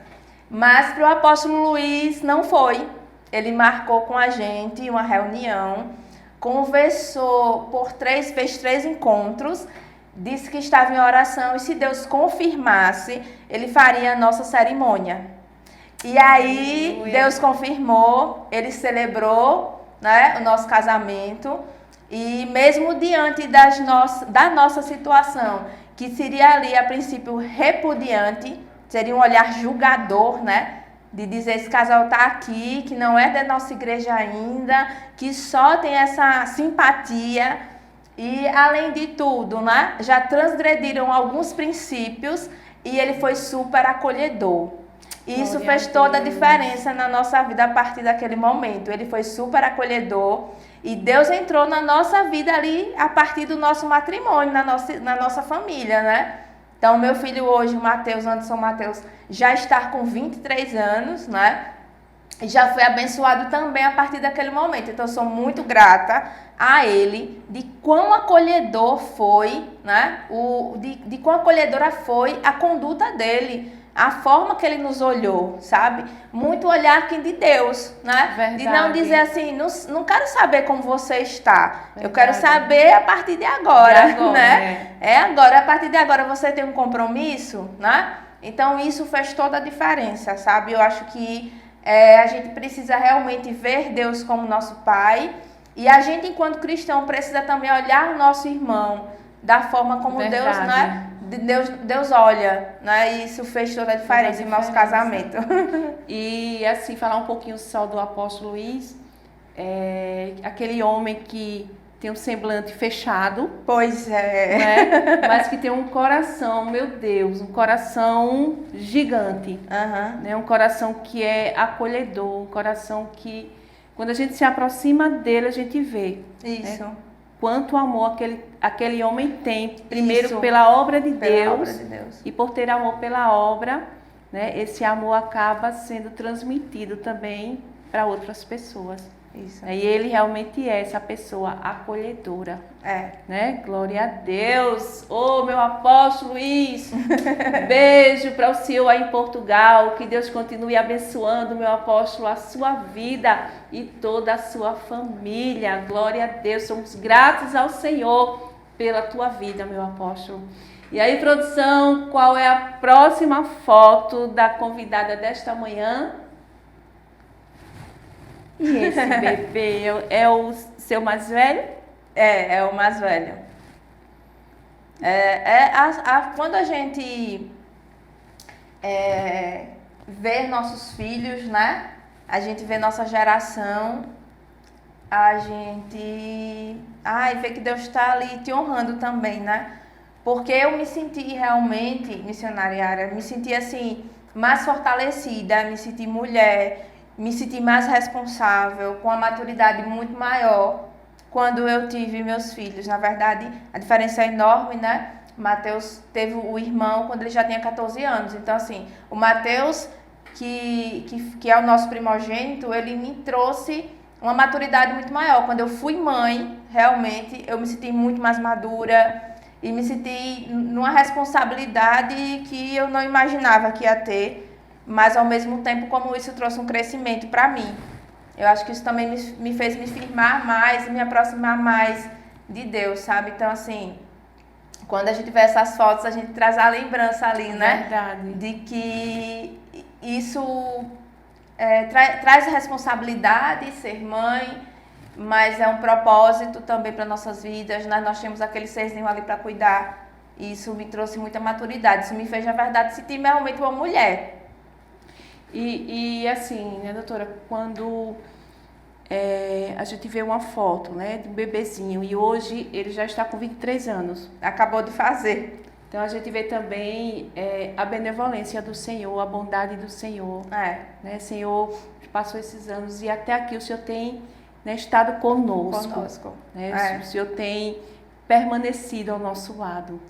mas para o apóstolo Luiz não foi. Ele marcou com a gente uma reunião, conversou fez 3 encontros, disse que estava em oração e se Deus confirmasse, ele faria a nossa cerimônia. E aí Deus confirmou, ele celebrou, né, o nosso casamento e mesmo diante da nossa situação, que seria ali a princípio repudiante, seria um olhar julgador, né? De dizer esse casal está aqui, que não é da nossa igreja ainda, que só tem essa simpatia e, além de tudo, né, já transgrediram alguns princípios e ele foi super acolhedor. E isso fez toda a diferença na nossa vida a partir daquele momento. Ele foi super acolhedor e Deus entrou na nossa vida ali a partir do nosso matrimônio, na nossa família, né? Então, meu filho hoje, o Mateus, Anderson Mateus, já está com 23 anos, né? E já foi abençoado também a partir daquele momento. Então, eu sou muito grata a ele de quão acolhedor foi, né? De quão acolhedora foi a conduta dele, a forma que ele nos olhou, sabe? Muito olhar aqui de Deus, né? Verdade. De não dizer assim, não quero saber como você está. Verdade. Eu quero saber a partir de agora, né? É agora, a partir de agora você tem um compromisso, né? Então isso fez toda a diferença, sabe? Eu acho que a gente precisa realmente ver Deus como nosso Pai e a gente, enquanto cristão, precisa também olhar o nosso irmão da forma como Deus, né? Deus olha, né? E isso fez toda a diferença em nosso casamento. E assim, falar um pouquinho só do apóstolo Luiz, aquele homem que tem um semblante fechado. Pois é. Né? Mas que tem um coração, meu Deus, um coração gigante. Né? Um coração que é acolhedor, um coração que, quando a gente se aproxima dele, a gente vê. Isso. Né? Quanto amor aquele homem tem, primeiro pela obra de Deus, e por ter amor pela obra, né, esse amor acaba sendo transmitido também para outras pessoas. Isso. E ele realmente é essa pessoa acolhedora. Né? Glória a Deus. Ô, meu apóstolo Luiz, beijo para o senhor aí em Portugal. Que Deus continue abençoando, meu apóstolo, a sua vida e toda a sua família. Glória a Deus. Somos gratos ao Senhor pela tua vida, meu apóstolo. E aí, produção, qual é a próxima foto da convidada desta manhã? E esse bebê é o seu mais velho? É o mais velho. Quando a gente ver nossos filhos, né? A gente vê nossa geração, a gente vê que Deus está ali te honrando também, né? Porque eu me senti realmente, missionária Yara, me senti assim, mais fortalecida, me senti mulher, me senti mais responsável, com uma maturidade muito maior quando eu tive meus filhos. Na verdade, a diferença é enorme, né? Mateus teve o irmão quando ele já tinha 14 anos. Então, assim, o Mateus, que é o nosso primogênito, ele me trouxe uma maturidade muito maior. Quando eu fui mãe, realmente, eu me senti muito mais madura e me senti numa responsabilidade que eu não imaginava que ia ter, mas ao mesmo tempo como isso trouxe um crescimento para mim. Eu acho que isso também me fez me firmar mais, me aproximar mais de Deus, sabe? Então, assim, quando a gente vê essas fotos, a gente traz a lembrança ali, né? Verdade. De que isso traz responsabilidade, ser mãe, mas é um propósito também para nossas vidas, né? Nós temos aquele serzinho ali para cuidar. E isso me trouxe muita maturidade. Isso me fez, na verdade, sentir realmente uma mulher. E assim, né, doutora, quando a gente vê uma foto, né, de um bebezinho, e hoje ele já está com 23 anos. Acabou de fazer. Então a gente vê também a benevolência do Senhor, a bondade do Senhor. Né? Senhor, passou esses anos e até aqui o Senhor tem, né, estado conosco. Né? O Senhor tem permanecido ao nosso lado.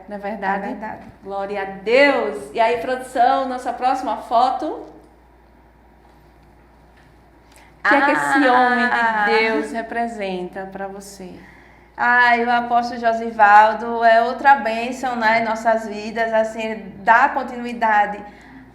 Não é verdade? É verdade. Glória a Deus! E aí, produção, nossa próxima foto. O que é que esse homem de Deus representa para você? O apóstolo Josivaldo é outra bênção, né, em nossas vidas, assim, dá continuidade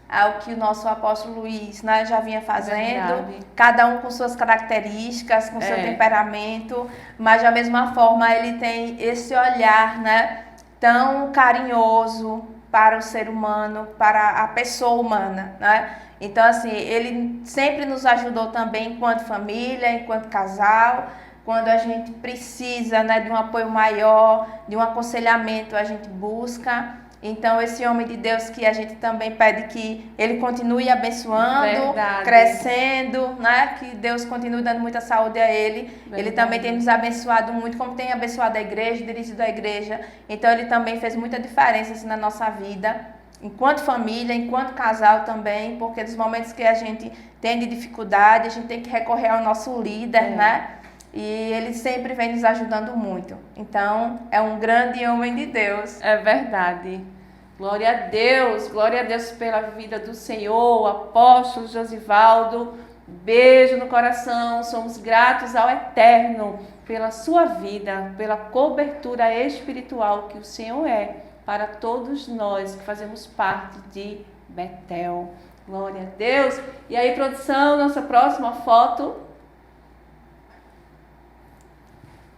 ao que o nosso apóstolo Luiz, né, já vinha fazendo, cada um com suas características, com seu temperamento, mas da mesma forma ele tem esse olhar, né, tão carinhoso para o ser humano, para a pessoa humana, né? Então, assim, ele sempre nos ajudou também enquanto família, enquanto casal, quando a gente precisa, né, de um apoio maior, de um aconselhamento, a gente busca. Então, esse homem de Deus que a gente também pede que ele continue abençoando, crescendo, né, que Deus continue dando muita saúde a ele. Ele também tem nos abençoado muito, como tem abençoado a igreja, dirigido a igreja. Então, ele também fez muita diferença assim, na nossa vida. Enquanto família, enquanto casal também, porque nos momentos que a gente tem de dificuldade, a gente tem que recorrer ao nosso líder, né? E ele sempre vem nos ajudando muito. Então, é um grande homem de Deus. É verdade. Glória a Deus pela vida do Senhor, o apóstolo Josivaldo. Beijo no coração, somos gratos ao Eterno pela sua vida, pela cobertura espiritual que o Senhor é para todos nós que fazemos parte de Betel. Glória a Deus. E aí, produção, nossa próxima foto.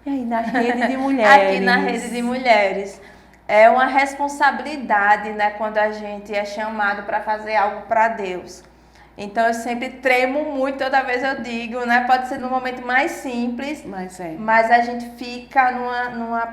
E aí, na rede de mulheres. Aqui na rede de mulheres. É uma responsabilidade, né, quando a gente é chamado para fazer algo para Deus. Então, eu sempre tremo muito, toda vez eu digo, né? Pode ser no momento mais simples, mas a gente fica numa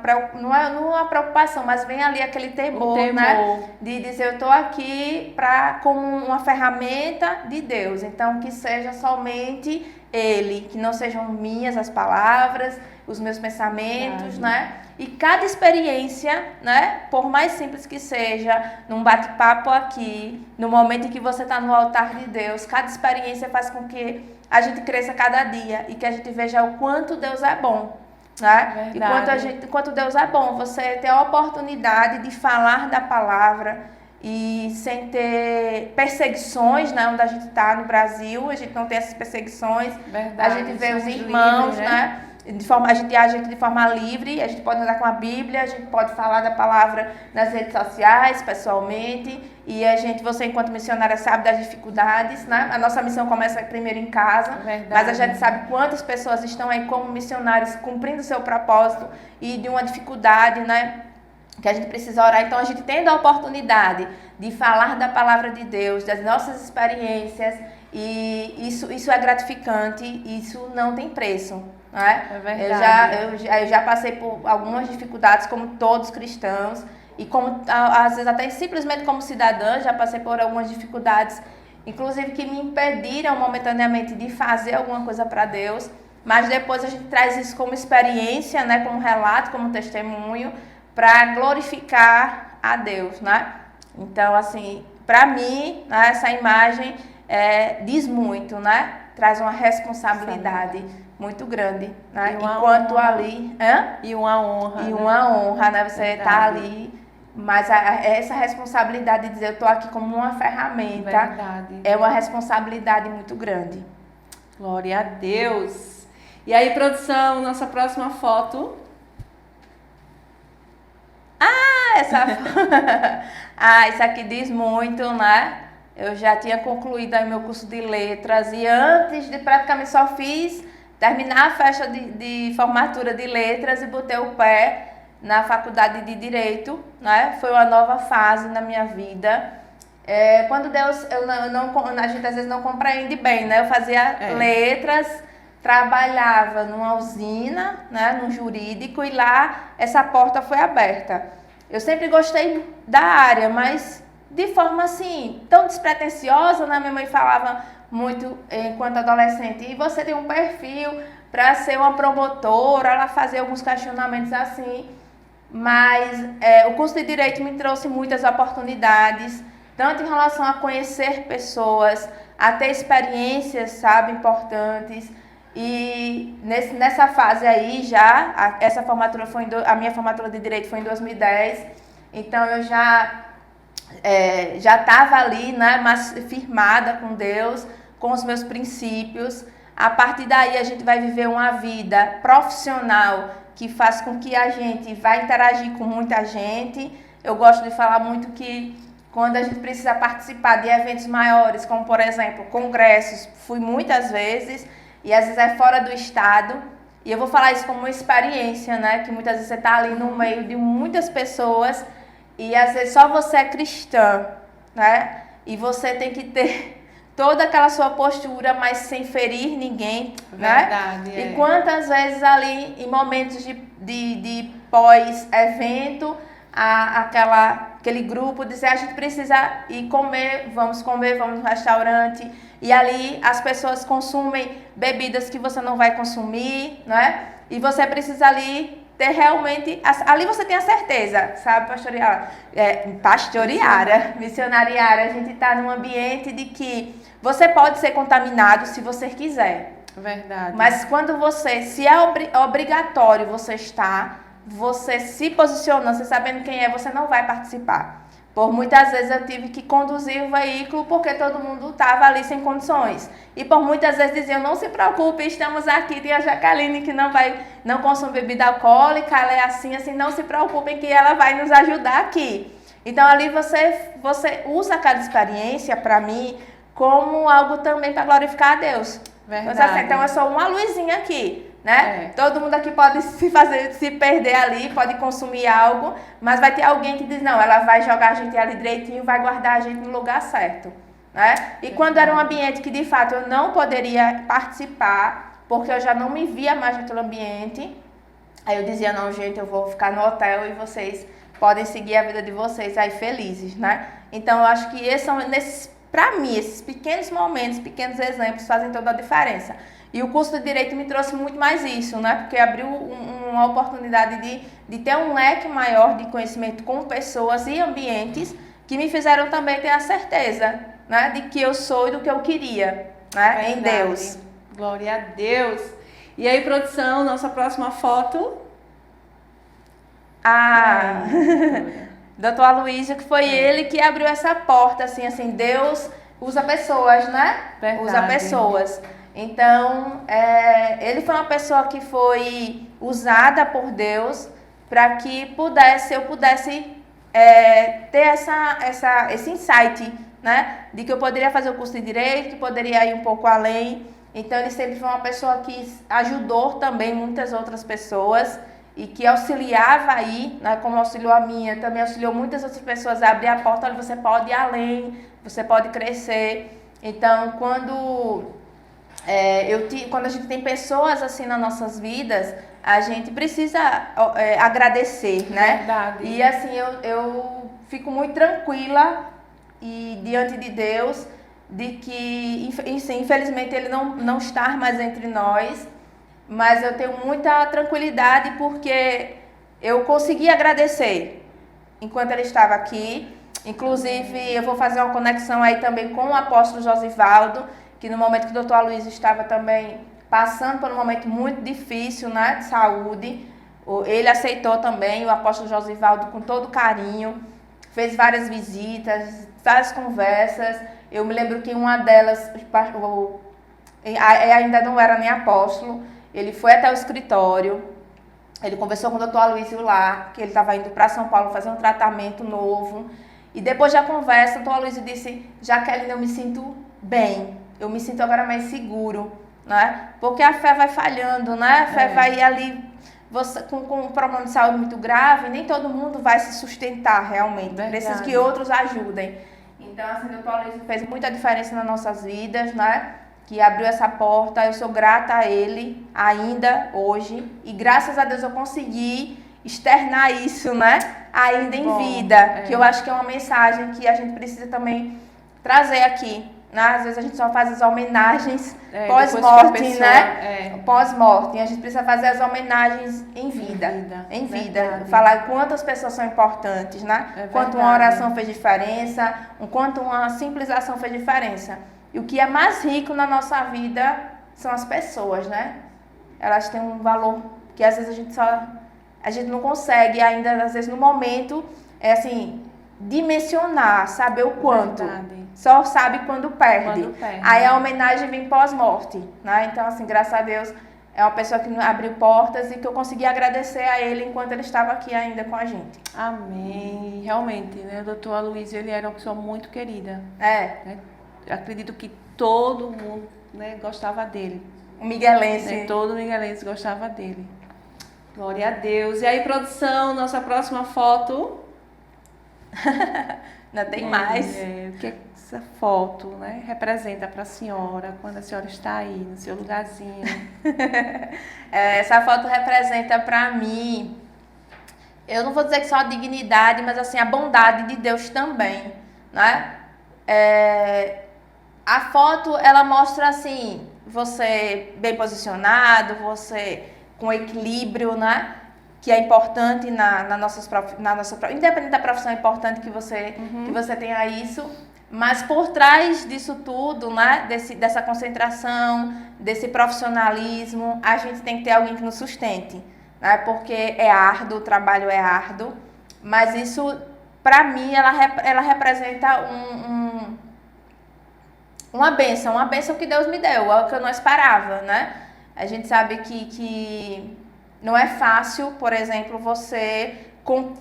preocupação, mas vem ali aquele temor, né? De dizer, eu estou aqui como uma ferramenta de Deus. Então, que seja somente Ele, que não sejam minhas as palavras, os meus pensamentos, né? E cada experiência, né, por mais simples que seja, num bate-papo aqui, no momento em que você está no altar de Deus, cada experiência faz com que a gente cresça cada dia e que a gente veja o quanto Deus é bom, né? E quanto Deus é bom, você ter a oportunidade de falar da palavra e sem ter perseguições, né, onde a gente está no Brasil, a gente não tem essas perseguições, a gente vê os irmãos, livres, né? A gente age de forma livre, a gente pode andar com a Bíblia, a gente pode falar da palavra nas redes sociais, pessoalmente, e você enquanto missionária sabe das dificuldades, né? A nossa missão começa primeiro em casa, mas a gente sabe quantas pessoas estão aí como missionários cumprindo o seu propósito e de uma dificuldade, né, que a gente precisa orar. Então a gente tendo a oportunidade de falar da palavra de Deus, das nossas experiências, e isso é gratificante, isso não tem preço. Né? É verdade. Eu já passei por algumas dificuldades, como todos os cristãos, e como às vezes até simplesmente como cidadã, já passei por algumas dificuldades, inclusive que me impediram momentaneamente de fazer alguma coisa para Deus, mas depois a gente traz isso como experiência, né, como relato, como testemunho, para glorificar a Deus, né? Então, assim, para mim, né, essa imagem diz muito, né? Traz uma responsabilidade muito grande, né? Enquanto honra. Ali... E uma honra. E uma honra, né? Você está ali, mas essa responsabilidade de dizer, eu estou aqui como uma ferramenta, é uma responsabilidade muito grande. Glória a Deus. E aí, produção, nossa próxima foto... Isso aqui diz muito, né? Eu já tinha concluído aí meu curso de letras e antes de praticamente só fiz terminar a festa de formatura de letras e botei o pé na faculdade de Direito, né? Foi uma nova fase na minha vida. Quando Deus, a gente às vezes não compreende bem, né? Eu fazia letras, trabalhava numa usina, né? No jurídico e lá essa porta foi aberta. Eu sempre gostei da área, mas de forma assim, tão despretensiosa, né? Minha mãe falava muito enquanto adolescente, e você tem um perfil para ser uma promotora, ela fazia alguns questionamentos assim, mas o curso de Direito me trouxe muitas oportunidades, tanto em relação a conhecer pessoas, a ter experiências, sabe, importantes. E nessa fase aí já, essa formatura a minha formatura de Direito foi em 2010, então eu já estava ali, né, mas firmada com Deus, com os meus princípios. A partir daí a gente vai viver uma vida profissional que faz com que a gente vai interagir com muita gente. Eu gosto de falar muito que quando a gente precisa participar de eventos maiores, como por exemplo congressos, fui muitas vezes, e às vezes é fora do estado, e eu vou falar isso como uma experiência, né? Que muitas vezes você está ali no meio de muitas pessoas e às vezes só você é cristã, né? E você tem que ter toda aquela sua postura, mas sem ferir ninguém, Verdade, né? E quantas vezes ali em momentos de pós-evento, aquele grupo dizer, a gente precisa ir comer, vamos no restaurante, e ali as pessoas consumem bebidas que você não vai consumir, né? E você precisa ali ter realmente, ali você tem a certeza, sabe, pastoreara, missionariara, a gente está num ambiente de que você pode ser contaminado se você quiser. Verdade. Mas quando se é obrigatório você se posicionando, você sabendo quem é, você não vai participar. Por muitas vezes eu tive que conduzir o veículo porque todo mundo estava ali sem condições. E por muitas vezes diziam, não se preocupe, estamos aqui, tem a Jaqueline que não consome bebida alcoólica, ela é assim, não se preocupem que ela vai nos ajudar aqui. Então ali você usa aquela experiência, para mim, como algo também para glorificar a Deus. Verdade. Então eu sou uma luzinha aqui. Né? Todo mundo aqui pode se perder ali, pode consumir algo, mas vai ter alguém que diz, não, ela vai jogar a gente ali direitinho, vai guardar a gente no lugar certo, né? E quando era um ambiente que de fato eu não poderia participar, porque eu já não me via mais naquele ambiente, aí eu dizia, não, gente, eu vou ficar no hotel e vocês podem seguir a vida de vocês aí felizes, né? Então eu acho que para mim, esses pequenos momentos, pequenos exemplos fazem toda a diferença. E o curso de Direito me trouxe muito mais isso, né? Porque abriu uma oportunidade de ter um leque maior de conhecimento com pessoas e ambientes que me fizeram também ter a certeza, né? De que eu sou e do que eu queria, né? Em Deus. Glória a Deus. E aí, produção, nossa próxima foto. Doutor Aloysio, que foi ele que abriu essa porta, assim, Deus usa pessoas, né? Verdade. Usa pessoas. Então, ele foi uma pessoa que foi usada por Deus para que eu pudesse ter esse insight, né? De que eu poderia fazer o curso de Direito, que poderia ir um pouco além. Então, ele sempre foi uma pessoa que ajudou também muitas outras pessoas e que auxiliava aí, né? Como auxiliou a minha, também auxiliou muitas outras pessoas a abrir a porta, olha, você pode ir além, você pode crescer. Então, quando a gente tem pessoas assim nas nossas vidas, a gente precisa agradecer, né? Verdade. E assim, eu fico muito tranquila e diante de Deus de que, infelizmente, ele não está mais entre nós, mas eu tenho muita tranquilidade porque eu consegui agradecer enquanto ele estava aqui. Inclusive, eu vou fazer uma conexão aí também com o apóstolo Josivaldo, que no momento que o doutor Aloysio estava também passando por um momento muito difícil, né, de saúde, ele aceitou também, o apóstolo Josivaldo, com todo carinho, fez várias visitas, várias conversas. Eu me lembro que uma delas, ainda não era nem apóstolo, ele foi até o escritório, ele conversou com o doutor Aloysio lá, que ele estava indo para São Paulo fazer um tratamento novo. E depois da conversa, o doutor Aloysio disse: Jaqueline, eu me sinto bem, eu me sinto agora mais seguro, né? Porque a fé vai falhando, né? A fé vai ali, você, com um problema de saúde muito grave, nem todo mundo vai se sustentar realmente. Precisa que outros ajudem. Então, assim, o doutor Aloysio fez muita diferença nas nossas vidas, né? Que abriu essa porta. Eu sou grata a ele ainda hoje. E graças a Deus eu consegui externar isso, né? Ainda em vida. Que eu acho que é uma mensagem que a gente precisa também trazer aqui. Né? Às vezes a gente só faz as homenagens pós-morte, né? Pós-morte. A gente precisa fazer as homenagens em vida. Em vida. Falar quantas pessoas são importantes, né? Quanto uma oração fez diferença, quanto uma simples ação fez diferença. E o que é mais rico na nossa vida são as pessoas, né? Elas têm um valor que às vezes a gente não consegue ainda, às vezes no momento, dimensionar, saber o quanto. Só sabe quando perde. Aí a homenagem vem pós-morte, né? Então, assim, graças a Deus, é uma pessoa que abriu portas e que eu consegui agradecer a ele enquanto ele estava aqui ainda com a gente. Amém. Realmente, né? O doutor Aloysio, ele era uma pessoa muito querida. Né? Acredito que todo mundo, né, gostava dele. O miguelense. Né? Todo miguelense gostava dele. Glória a Deus. E aí, produção, nossa próxima foto. Ainda tem mais. O que essa foto, né, representa para a senhora quando a senhora está aí no seu lugarzinho? Essa foto representa para mim, eu não vou dizer que só a dignidade, mas assim, a bondade de Deus também, né? A foto, ela mostra assim, você bem posicionado, você com equilíbrio, né? Que é importante independente da profissão, é importante que você tenha isso. Mas por trás disso tudo, né? Dessa concentração, desse profissionalismo, a gente tem que ter alguém que nos sustente, né? Porque é árduo, o trabalho é árduo. Mas isso, para mim, ela representa uma bênção que Deus me deu, algo que eu não esperava, né? A gente sabe que não é fácil, por exemplo, você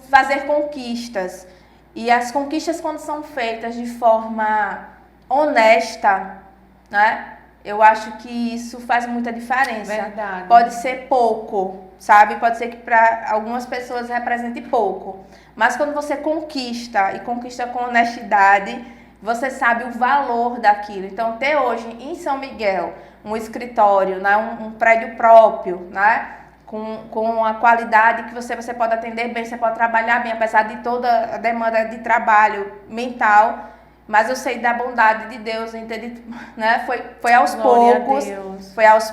fazer conquistas. E as conquistas, quando são feitas de forma honesta, né? Eu acho que isso faz muita diferença. Verdade. Pode ser pouco, sabe? Pode ser que para algumas pessoas represente pouco. Mas quando você conquista, e conquista com honestidade, você sabe o valor daquilo. Então, ter hoje em São Miguel um escritório, né? um prédio próprio, né? Com a qualidade que você pode atender bem, você pode trabalhar bem, apesar de toda a demanda de trabalho mental, mas eu sei da bondade de Deus, entende? Né? Foi aos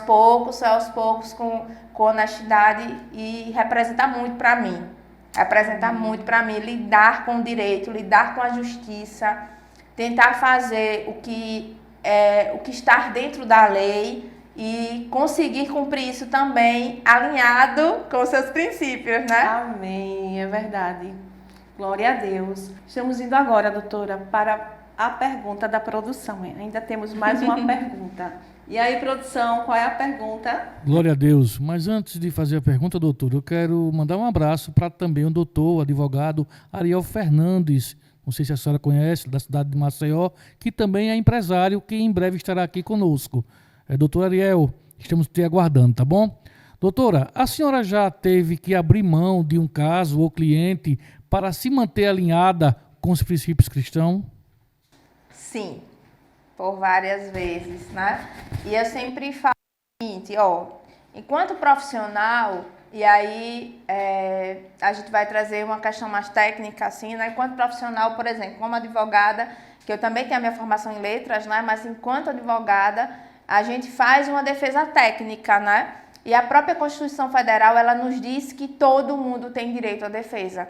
poucos, com honestidade, e representa muito para mim. Lidar com o direito, lidar com a justiça, tentar fazer o que está dentro da lei, e conseguir cumprir isso também alinhado com os seus princípios, né? Amém, é verdade. Glória a Deus. Estamos indo agora, doutora, para a pergunta da produção. Ainda temos mais uma pergunta. E aí, produção, qual é a pergunta? Glória a Deus. Mas antes de fazer a pergunta, doutor, eu quero mandar um abraço para também o doutor, o advogado Ariel Fernandes, não sei se a senhora conhece, da cidade de Maceió, que também é empresário, que em breve estará aqui conosco. Doutor Ariel, estamos te aguardando, tá bom? Doutora, a senhora já teve que abrir mão de um caso ou cliente para se manter alinhada com os princípios cristãos? Sim, por várias vezes, né? E eu sempre falo o seguinte, enquanto profissional, e aí a gente vai trazer uma questão mais técnica, assim, né? Enquanto profissional, por exemplo, como advogada, que eu também tenho a minha formação em letras, né? Mas enquanto advogada, a gente faz uma defesa técnica, né? E a própria Constituição Federal, ela nos diz que todo mundo tem direito à defesa.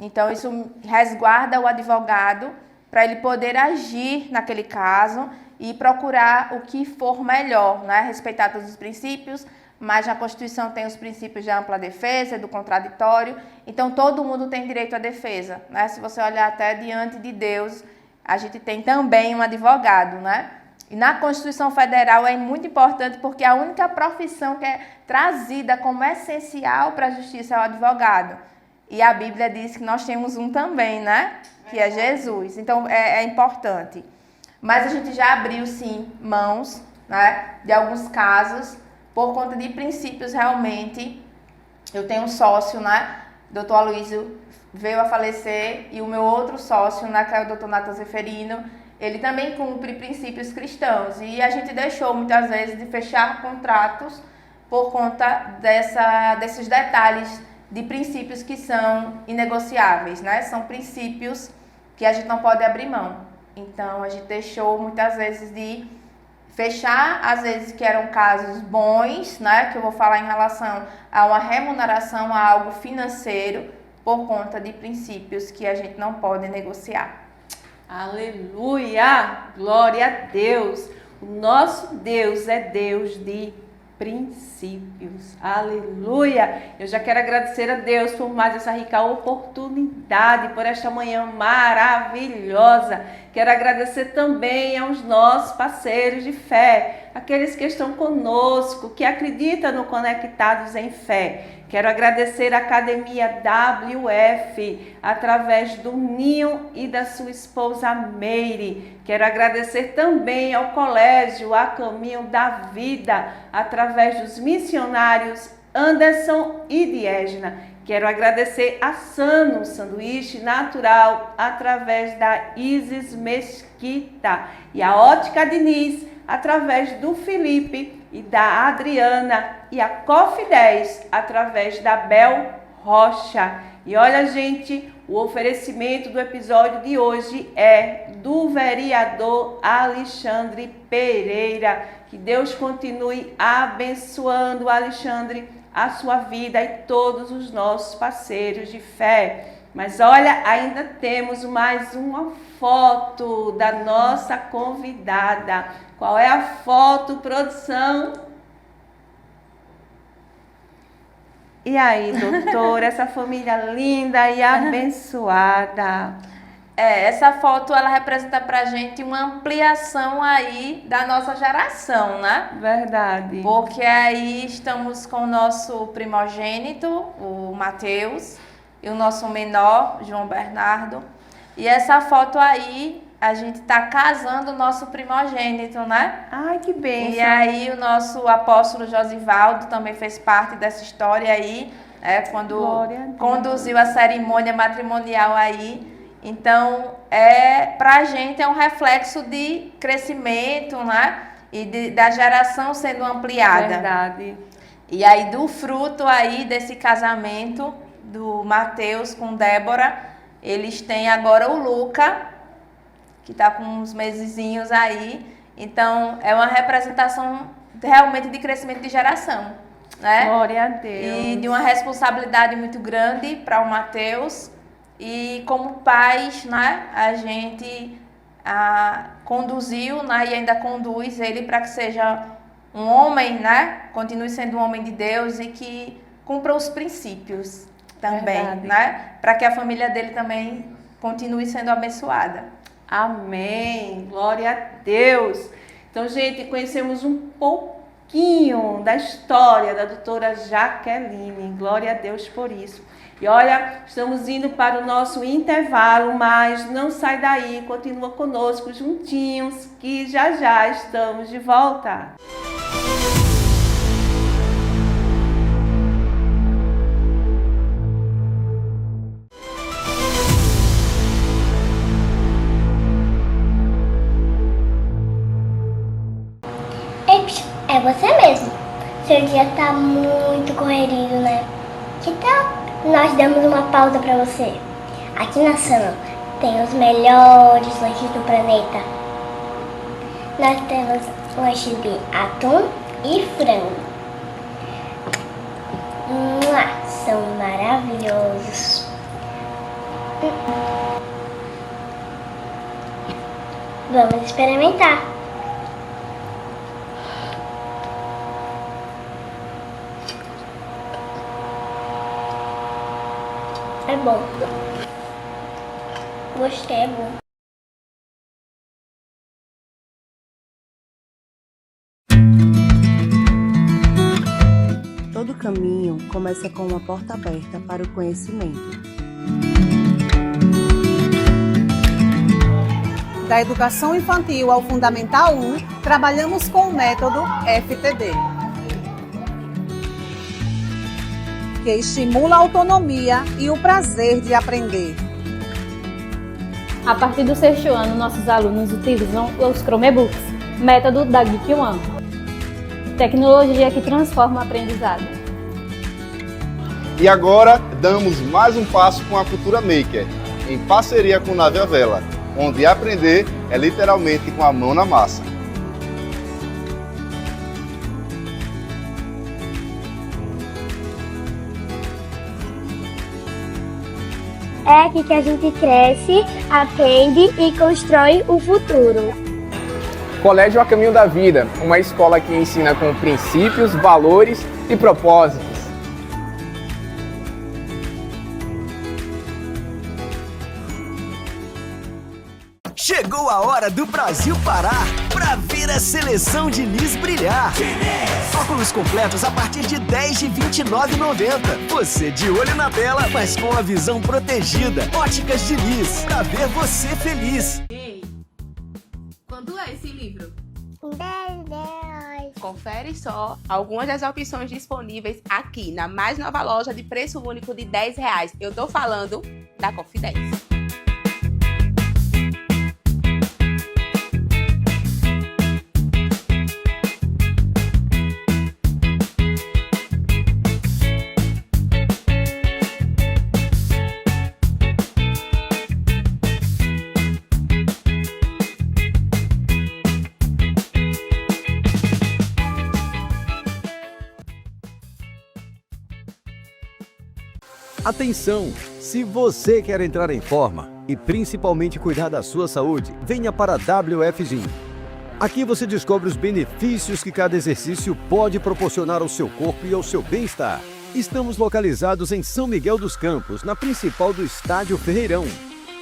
Então, isso resguarda o advogado para ele poder agir naquele caso e procurar o que for melhor, né? Respeitar todos os princípios, mas na Constituição tem os princípios de ampla defesa, do contraditório. Então, todo mundo tem direito à defesa, né? Se você olhar até diante de Deus, a gente tem também um advogado, né? E na Constituição Federal é muito importante porque a única profissão que é trazida como essencial para a justiça é o advogado. E a Bíblia diz que nós temos um também, né? Que é Jesus. Então, é importante. Mas a gente já abriu, sim, mãos, né? De alguns casos, por conta de princípios realmente. Eu tenho um sócio, né? Dr. Aloysio veio a falecer e o meu outro sócio, né? Que é o Dr. Nathan Zeferino, ele também cumpre princípios cristãos. E a gente deixou, muitas vezes, de fechar contratos por conta desses detalhes de princípios que são inegociáveis, né? São princípios que a gente não pode abrir mão. Então, a gente deixou, muitas vezes, de fechar, às vezes, que eram casos bons, né? Que eu vou falar em relação a uma remuneração, a algo financeiro, por conta de princípios que a gente não pode negociar. Aleluia! Glória a Deus! O nosso Deus é Deus de princípios. Aleluia! Eu já quero agradecer a Deus por mais essa rica oportunidade, por esta manhã maravilhosa. Quero agradecer também aos nossos parceiros de fé, aqueles que estão conosco, que acreditam no Conectados em Fé. Quero agradecer a Academia WF, através do Ninho e da sua esposa Meire. Quero agradecer também ao Colégio A Caminho da Vida, através dos missionários Anderson e Diegna. Quero agradecer a Sano Sanduíche Natural, através da Isis Mesquita. E a Ótica Diniz, através do Felipe e da Adriana, e a Coffee 10 através da Bel Rocha. E olha, gente, o oferecimento do episódio de hoje é do vereador Alexandre Pereira. Que Deus continue abençoando, Alexandre, a sua vida e todos os nossos parceiros de fé. Mas olha, ainda temos mais uma foto da nossa convidada. Qual é a foto, produção? E aí, doutora, essa família linda e abençoada. Essa foto, ela representa pra gente uma ampliação aí da nossa geração, né? Verdade. Porque aí estamos com o nosso primogênito, o Mateus, e o nosso menor, João Bernardo. E essa foto aí, a gente tá casando o nosso primogênito, né? Ai, que bênção. E aí o nosso apóstolo Josivaldo também fez parte dessa história aí, quando conduziu a cerimônia matrimonial aí. Então, pra gente é um reflexo de crescimento, né? E da geração sendo ampliada. Verdade. E aí do fruto aí desse casamento do Mateus com Débora, eles têm agora o Luca, que está com uns mesezinhos aí. Então, é uma representação realmente de crescimento de geração, né? Glória a Deus. E de uma responsabilidade muito grande para o Mateus. E como pais, né, a gente conduziu, né, e ainda conduz ele para que seja um homem, né? Continue sendo um homem de Deus e que cumpra os princípios também, Verdade. né? Para que a família dele também continue sendo abençoada. Amém. Glória a Deus. Então, gente, conhecemos um pouquinho da história da doutora Jaqueline. Glória a Deus por isso. E olha, estamos indo para o nosso intervalo, mas não sai daí, continua conosco juntinhos, que já já estamos de volta. É você mesmo. Seu dia tá muito corrido, né? Que tal nós damos uma pausa pra você? Aqui na Sana tem os melhores lanches do planeta. Nós temos lanches de atum e frango. São maravilhosos. Vamos experimentar. É bom. Gostei, é bom. Todo caminho começa com uma porta aberta para o conhecimento. Da educação infantil ao Fundamental 1, trabalhamos com o método FTD, que estimula a autonomia e o prazer de aprender. A partir do 6º ano, nossos alunos utilizam os Chromebooks, método da Geek One. Tecnologia que transforma o aprendizado. E agora damos mais um passo com a Cultura Maker, em parceria com Nave à Vela, onde aprender é literalmente com a mão na massa. É aqui que a gente cresce, aprende e constrói o futuro. Colégio A Caminho da Vida, uma escola que ensina com princípios, valores e propósitos. Chegou a hora do Brasil parar para ver a seleção de Nis brilhar. Óculos completos a partir de 10 de R$ 29,90. Você de olho na tela, mas com a visão protegida. Óticas de Nis, para ver você feliz. Ei, quanto é esse livro? R$10. Confere só algumas das opções disponíveis aqui na mais nova loja de preço único de R$10. Eu tô falando da Coffee 10. Atenção! Se você quer entrar em forma e principalmente cuidar da sua saúde, venha para a WFGym. Aqui você descobre os benefícios que cada exercício pode proporcionar ao seu corpo e ao seu bem-estar. Estamos localizados em São Miguel dos Campos, na principal do Estádio Ferreirão.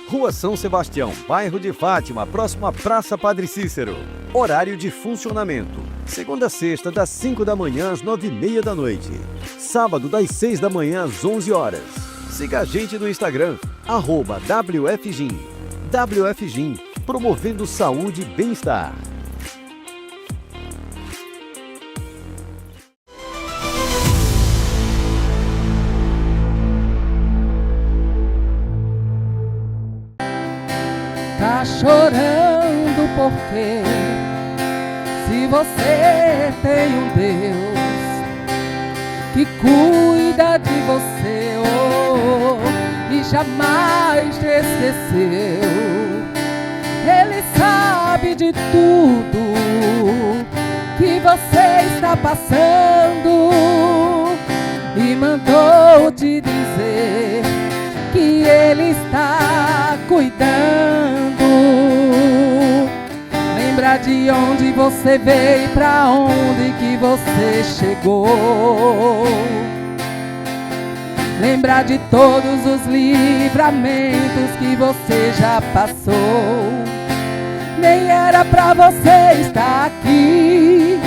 Rua São Sebastião, bairro de Fátima, próximo à Praça Padre Cícero. Horário de funcionamento: segunda a sexta, das 5 da manhã às 9h30 da noite. Sábado, das 6 da manhã às 11 horas. Siga a gente no Instagram, @WFGym. WFGym, promovendo saúde e bem-estar. Tá chorando porque se você tem um Deus que cuida de você, e jamais te esqueceu, Ele sabe de tudo que você está passando e mandou te dizer que Ele está cuidando. Lembra de onde você veio e pra onde que você chegou. Lembra de todos os livramentos que você já passou. Nem era pra você estar aqui,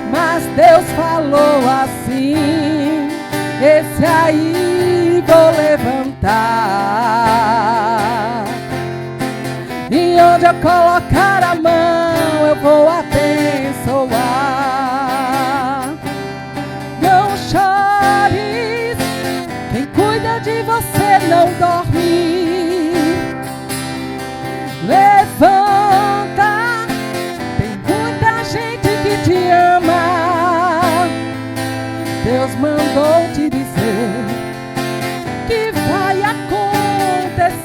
mas Deus falou assim: esse aí vou levantar. E onde eu colocar a mão eu vou abençoar. Não chores, quem cuida de você não dorme. Levanta, tem muita gente que te ama. Deus mandou te dizer que vai acontecer.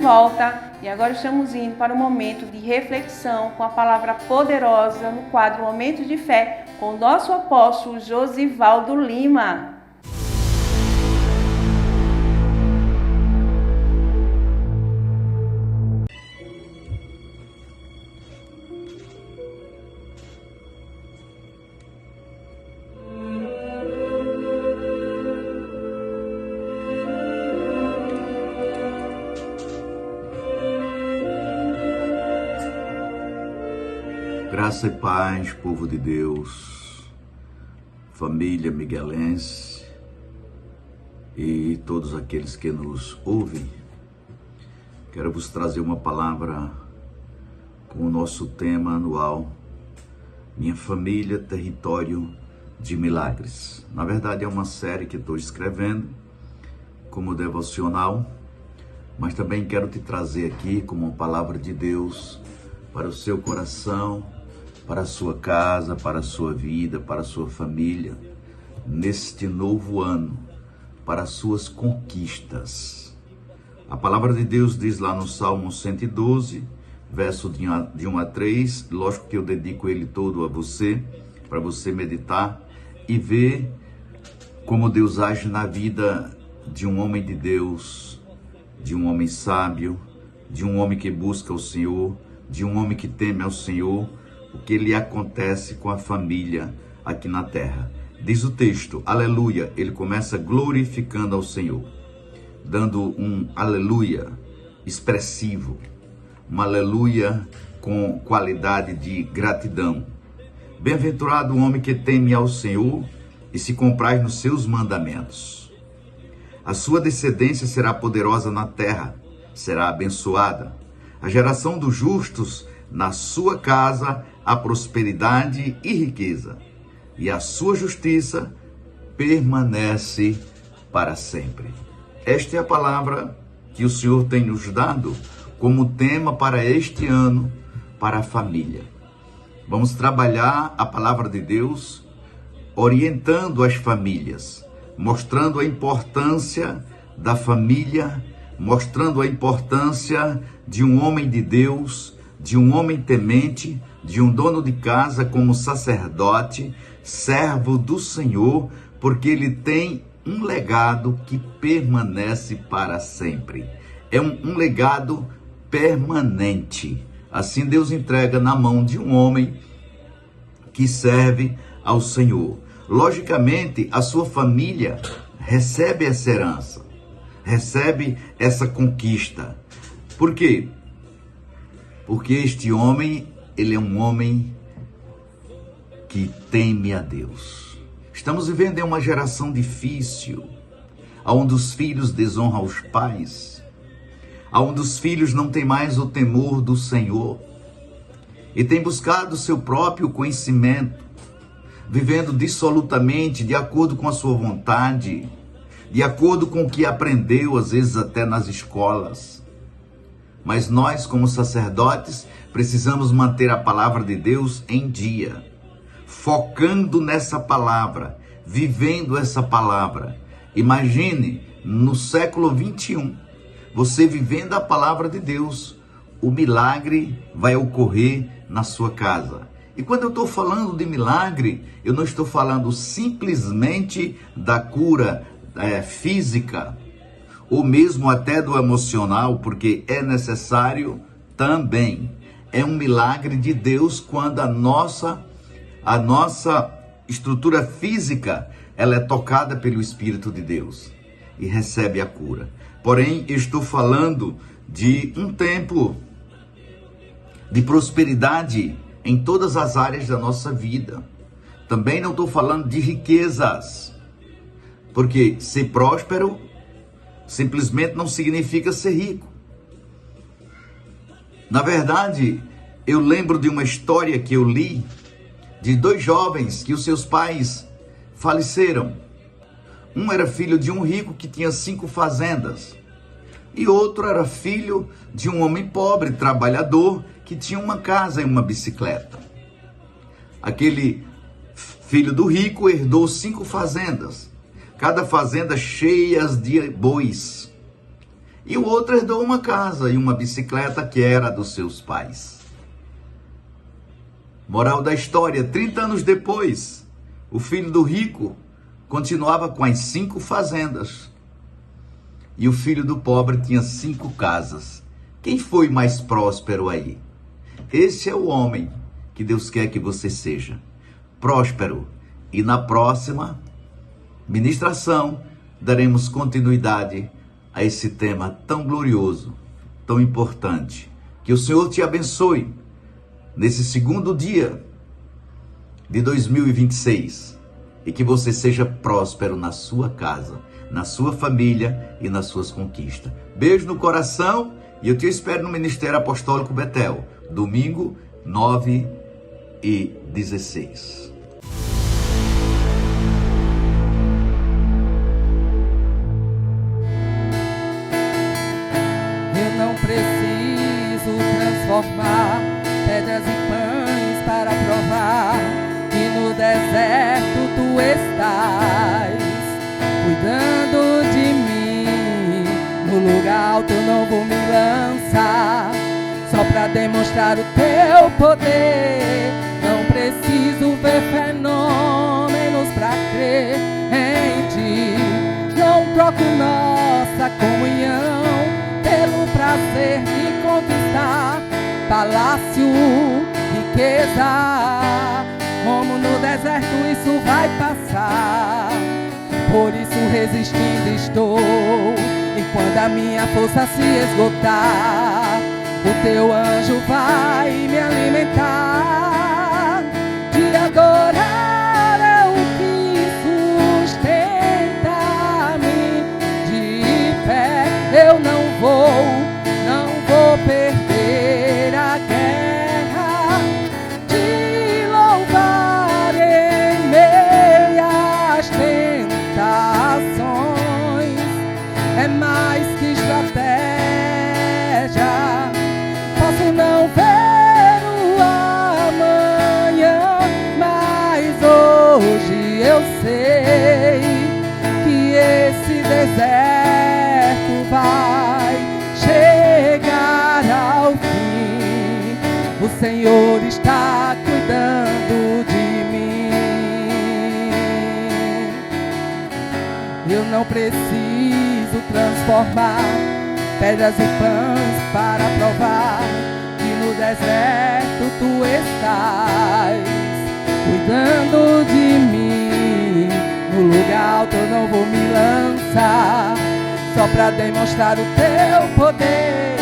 volta e agora estamos indo para um momento de reflexão com a palavra poderosa no quadro Momentos de Fé com o nosso apóstolo Josivaldo Lima. Graça e paz, povo de Deus, família miguelense e todos aqueles que nos ouvem. Quero vos trazer uma palavra com o nosso tema anual, Minha Família, Território de Milagres. Na verdade é uma série que estou escrevendo como devocional, mas também quero te trazer aqui como uma palavra de Deus para o seu coração, para a sua casa, para a sua vida, para a sua família, neste novo ano, para as suas conquistas. A palavra de Deus diz lá no Salmo 112, verso de 1 a 3, lógico que eu dedico ele todo a você, para você meditar e ver como Deus age na vida de um homem de Deus, de um homem sábio, de um homem que busca o Senhor, de um homem que teme ao Senhor, o que lhe acontece com a família aqui na terra. Diz o texto, aleluia, ele começa glorificando ao Senhor, dando um aleluia expressivo, um aleluia com qualidade de gratidão. Bem-aventurado o homem que teme ao Senhor e se compraz nos seus mandamentos. A sua descendência será poderosa na terra, será abençoada. A geração dos justos, na sua casa, há prosperidade e riqueza, e a sua justiça permanece para sempre. Esta é a palavra que o Senhor tem nos dado como tema para este ano, para a família. Vamos trabalhar a palavra de Deus, orientando as famílias, mostrando a importância da família, mostrando a importância de um homem de Deus, de um homem temente, de um dono de casa como sacerdote, servo do Senhor, porque ele tem um legado que permanece para sempre. É um legado permanente. Assim Deus entrega na mão de um homem que serve ao Senhor. Logicamente, a sua família recebe essa herança, recebe essa conquista. Por quê? Porque este homem, ele é um homem que teme a Deus. Estamos vivendo em uma geração difícil, onde os filhos desonram os pais, onde os filhos não têm mais o temor do Senhor e têm buscado o seu próprio conhecimento, vivendo dissolutamente de acordo com a sua vontade, de acordo com o que aprendeu, às vezes até nas escolas. Mas nós, como sacerdotes, precisamos manter a palavra de Deus em dia, focando nessa palavra, vivendo essa palavra. Imagine, no século 21, você vivendo a palavra de Deus, o milagre vai ocorrer na sua casa. E quando eu estou falando de milagre, eu não estou falando simplesmente da cura física, ou mesmo até do emocional, porque é necessário também. É um milagre de Deus quando a nossa estrutura física, ela é tocada pelo Espírito de Deus e recebe a cura. Porém, eu estou falando de um tempo de prosperidade em todas as áreas da nossa vida. Também não estou falando de riquezas, porque ser próspero simplesmente não significa ser rico. Na verdade, eu lembro de uma história que eu li de dois jovens que os seus pais faleceram. Um era filho de um rico que tinha 5 fazendas. E outro era filho de um homem pobre, trabalhador, que tinha uma casa e uma bicicleta. Aquele filho do rico herdou 5 fazendas. Cada fazenda cheias de bois. E o outro herdou uma casa e uma bicicleta que era dos seus pais. Moral da história, 30 anos depois, o filho do rico continuava com as 5 fazendas. E o filho do pobre tinha 5 casas. Quem foi mais próspero aí? Esse é o homem que Deus quer que você seja. Próspero. E na próxima ministração daremos continuidade a esse tema tão glorioso, tão importante. Que o Senhor te abençoe nesse segundo dia de 2026 e que você seja próspero na sua casa, na sua família e nas suas conquistas. Beijo no coração e eu te espero no Ministério Apostólico Betel, domingo 9h16. Eu não preciso transformar pedras e pães para provar que no deserto tu estás cuidando de mim. No lugar alto eu não vou me lançar só pra demonstrar o teu poder. Não preciso ver fenômenos pra crer em ti. Não troco nossa comunhão pelo prazer de conquistar palácio, riqueza. Como no deserto isso vai passar, por isso resistindo estou. E quando a minha força se esgotar, o teu anjo vai me alimentar. Te adorar é o que sustenta-me de pé. Eu não vou perder a guerra. Te louvar em meias tentações é mais que estratégia. Posso não ver o amanhã, mas hoje eu sei que esse deserto vai chegar ao fim. O Senhor está cuidando de mim. Eu não preciso transformar pedras e pães para provar que no deserto tu estás cuidando de mim. No lugar alto eu não vou me lançar só pra demonstrar o teu poder.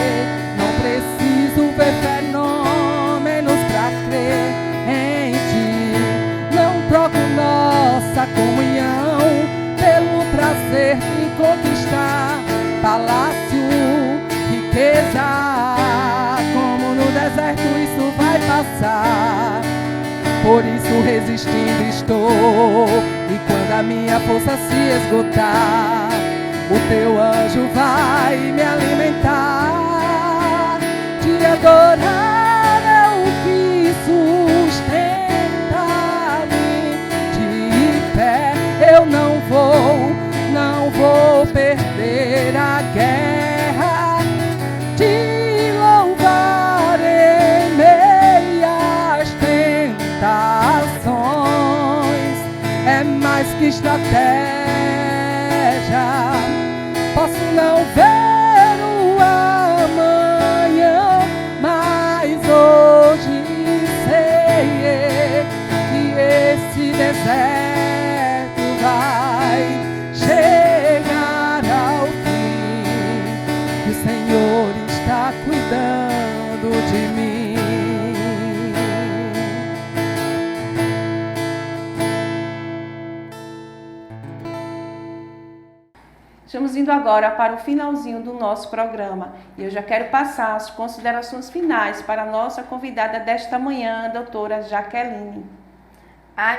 Não preciso ver fenômenos pra crer em ti. Não troco nossa comunhão pelo prazer de conquistar palácio, riqueza. Como no deserto isso vai passar, por isso resistindo estou. E quando a minha força se esgotar, o teu anjo vai me alimentar. Te adorar é o que sustenta-me de pé. Eu não vou perder a guerra. Te louvar em meias tentações é mais que estratégia. Posso não ver o amanhã, mas hoje sei que esse deserto vai chegar ao fim. Que o Senhor está cuidando de mim. Estamos indo agora para o finalzinho do nosso programa e eu já quero passar as considerações finais para a nossa convidada desta manhã, a doutora Jaqueline.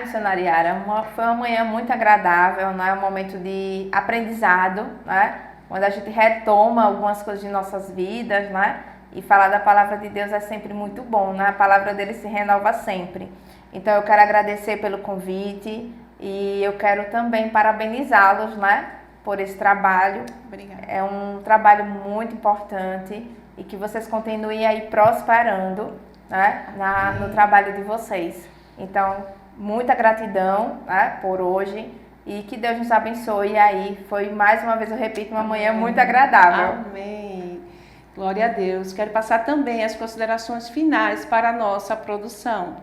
Missionária Yara, foi uma manhã muito agradável, né? Um momento de aprendizado, né? Quando a gente retoma algumas coisas de nossas vidas, né? E falar da palavra de Deus é sempre muito bom, né? A palavra dele se renova sempre. Então eu quero agradecer pelo convite e eu quero também parabenizá-los, né? por esse trabalho. Obrigada. É um trabalho muito importante e que vocês continuem aí prosperando, né, no trabalho de vocês. Então, muita gratidão, né, por hoje e que Deus nos abençoe aí. Foi, mais uma vez eu repito, uma manhã muito agradável. Amém. Glória a Deus. Quero passar também as considerações finais para a nossa produção.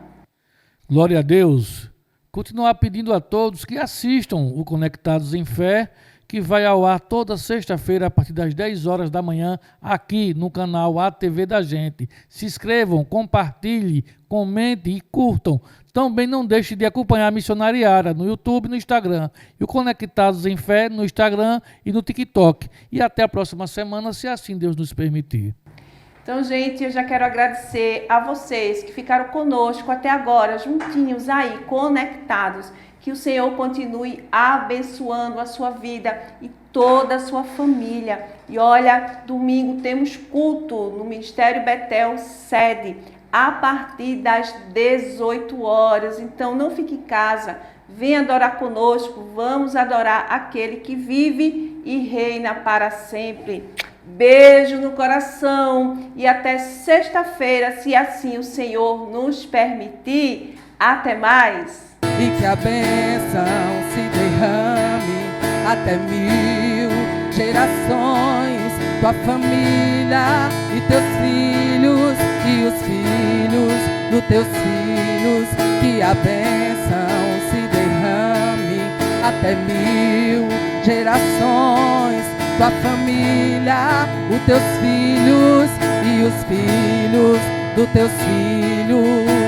Glória a Deus. Continuar pedindo a todos que assistam o Conectados em Fé, que vai ao ar toda sexta-feira a partir das 10 horas da manhã, aqui no canal ATV da Gente. Se inscrevam, compartilhem, comentem e curtam. Também não deixe de acompanhar a Missionariara no YouTube e no Instagram. E o Conectados em Fé no Instagram e no TikTok. E até a próxima semana, se assim Deus nos permitir. Então, gente, eu já quero agradecer a vocês que ficaram conosco até agora, juntinhos aí, conectados. Que o Senhor continue abençoando a sua vida e toda a sua família. E olha, domingo temos culto no Ministério Betel Sede, a partir das 18 horas. Então não fique em casa, venha adorar conosco, vamos adorar aquele que vive e reina para sempre. Beijo no coração e até sexta-feira, se assim o Senhor nos permitir. Até mais! E que a bênção se derrame até 1000 gerações, tua família e teus filhos e os filhos dos teus filhos. Que a bênção se derrame até 1000 gerações, tua família, os teus filhos e os filhos dos teus filhos.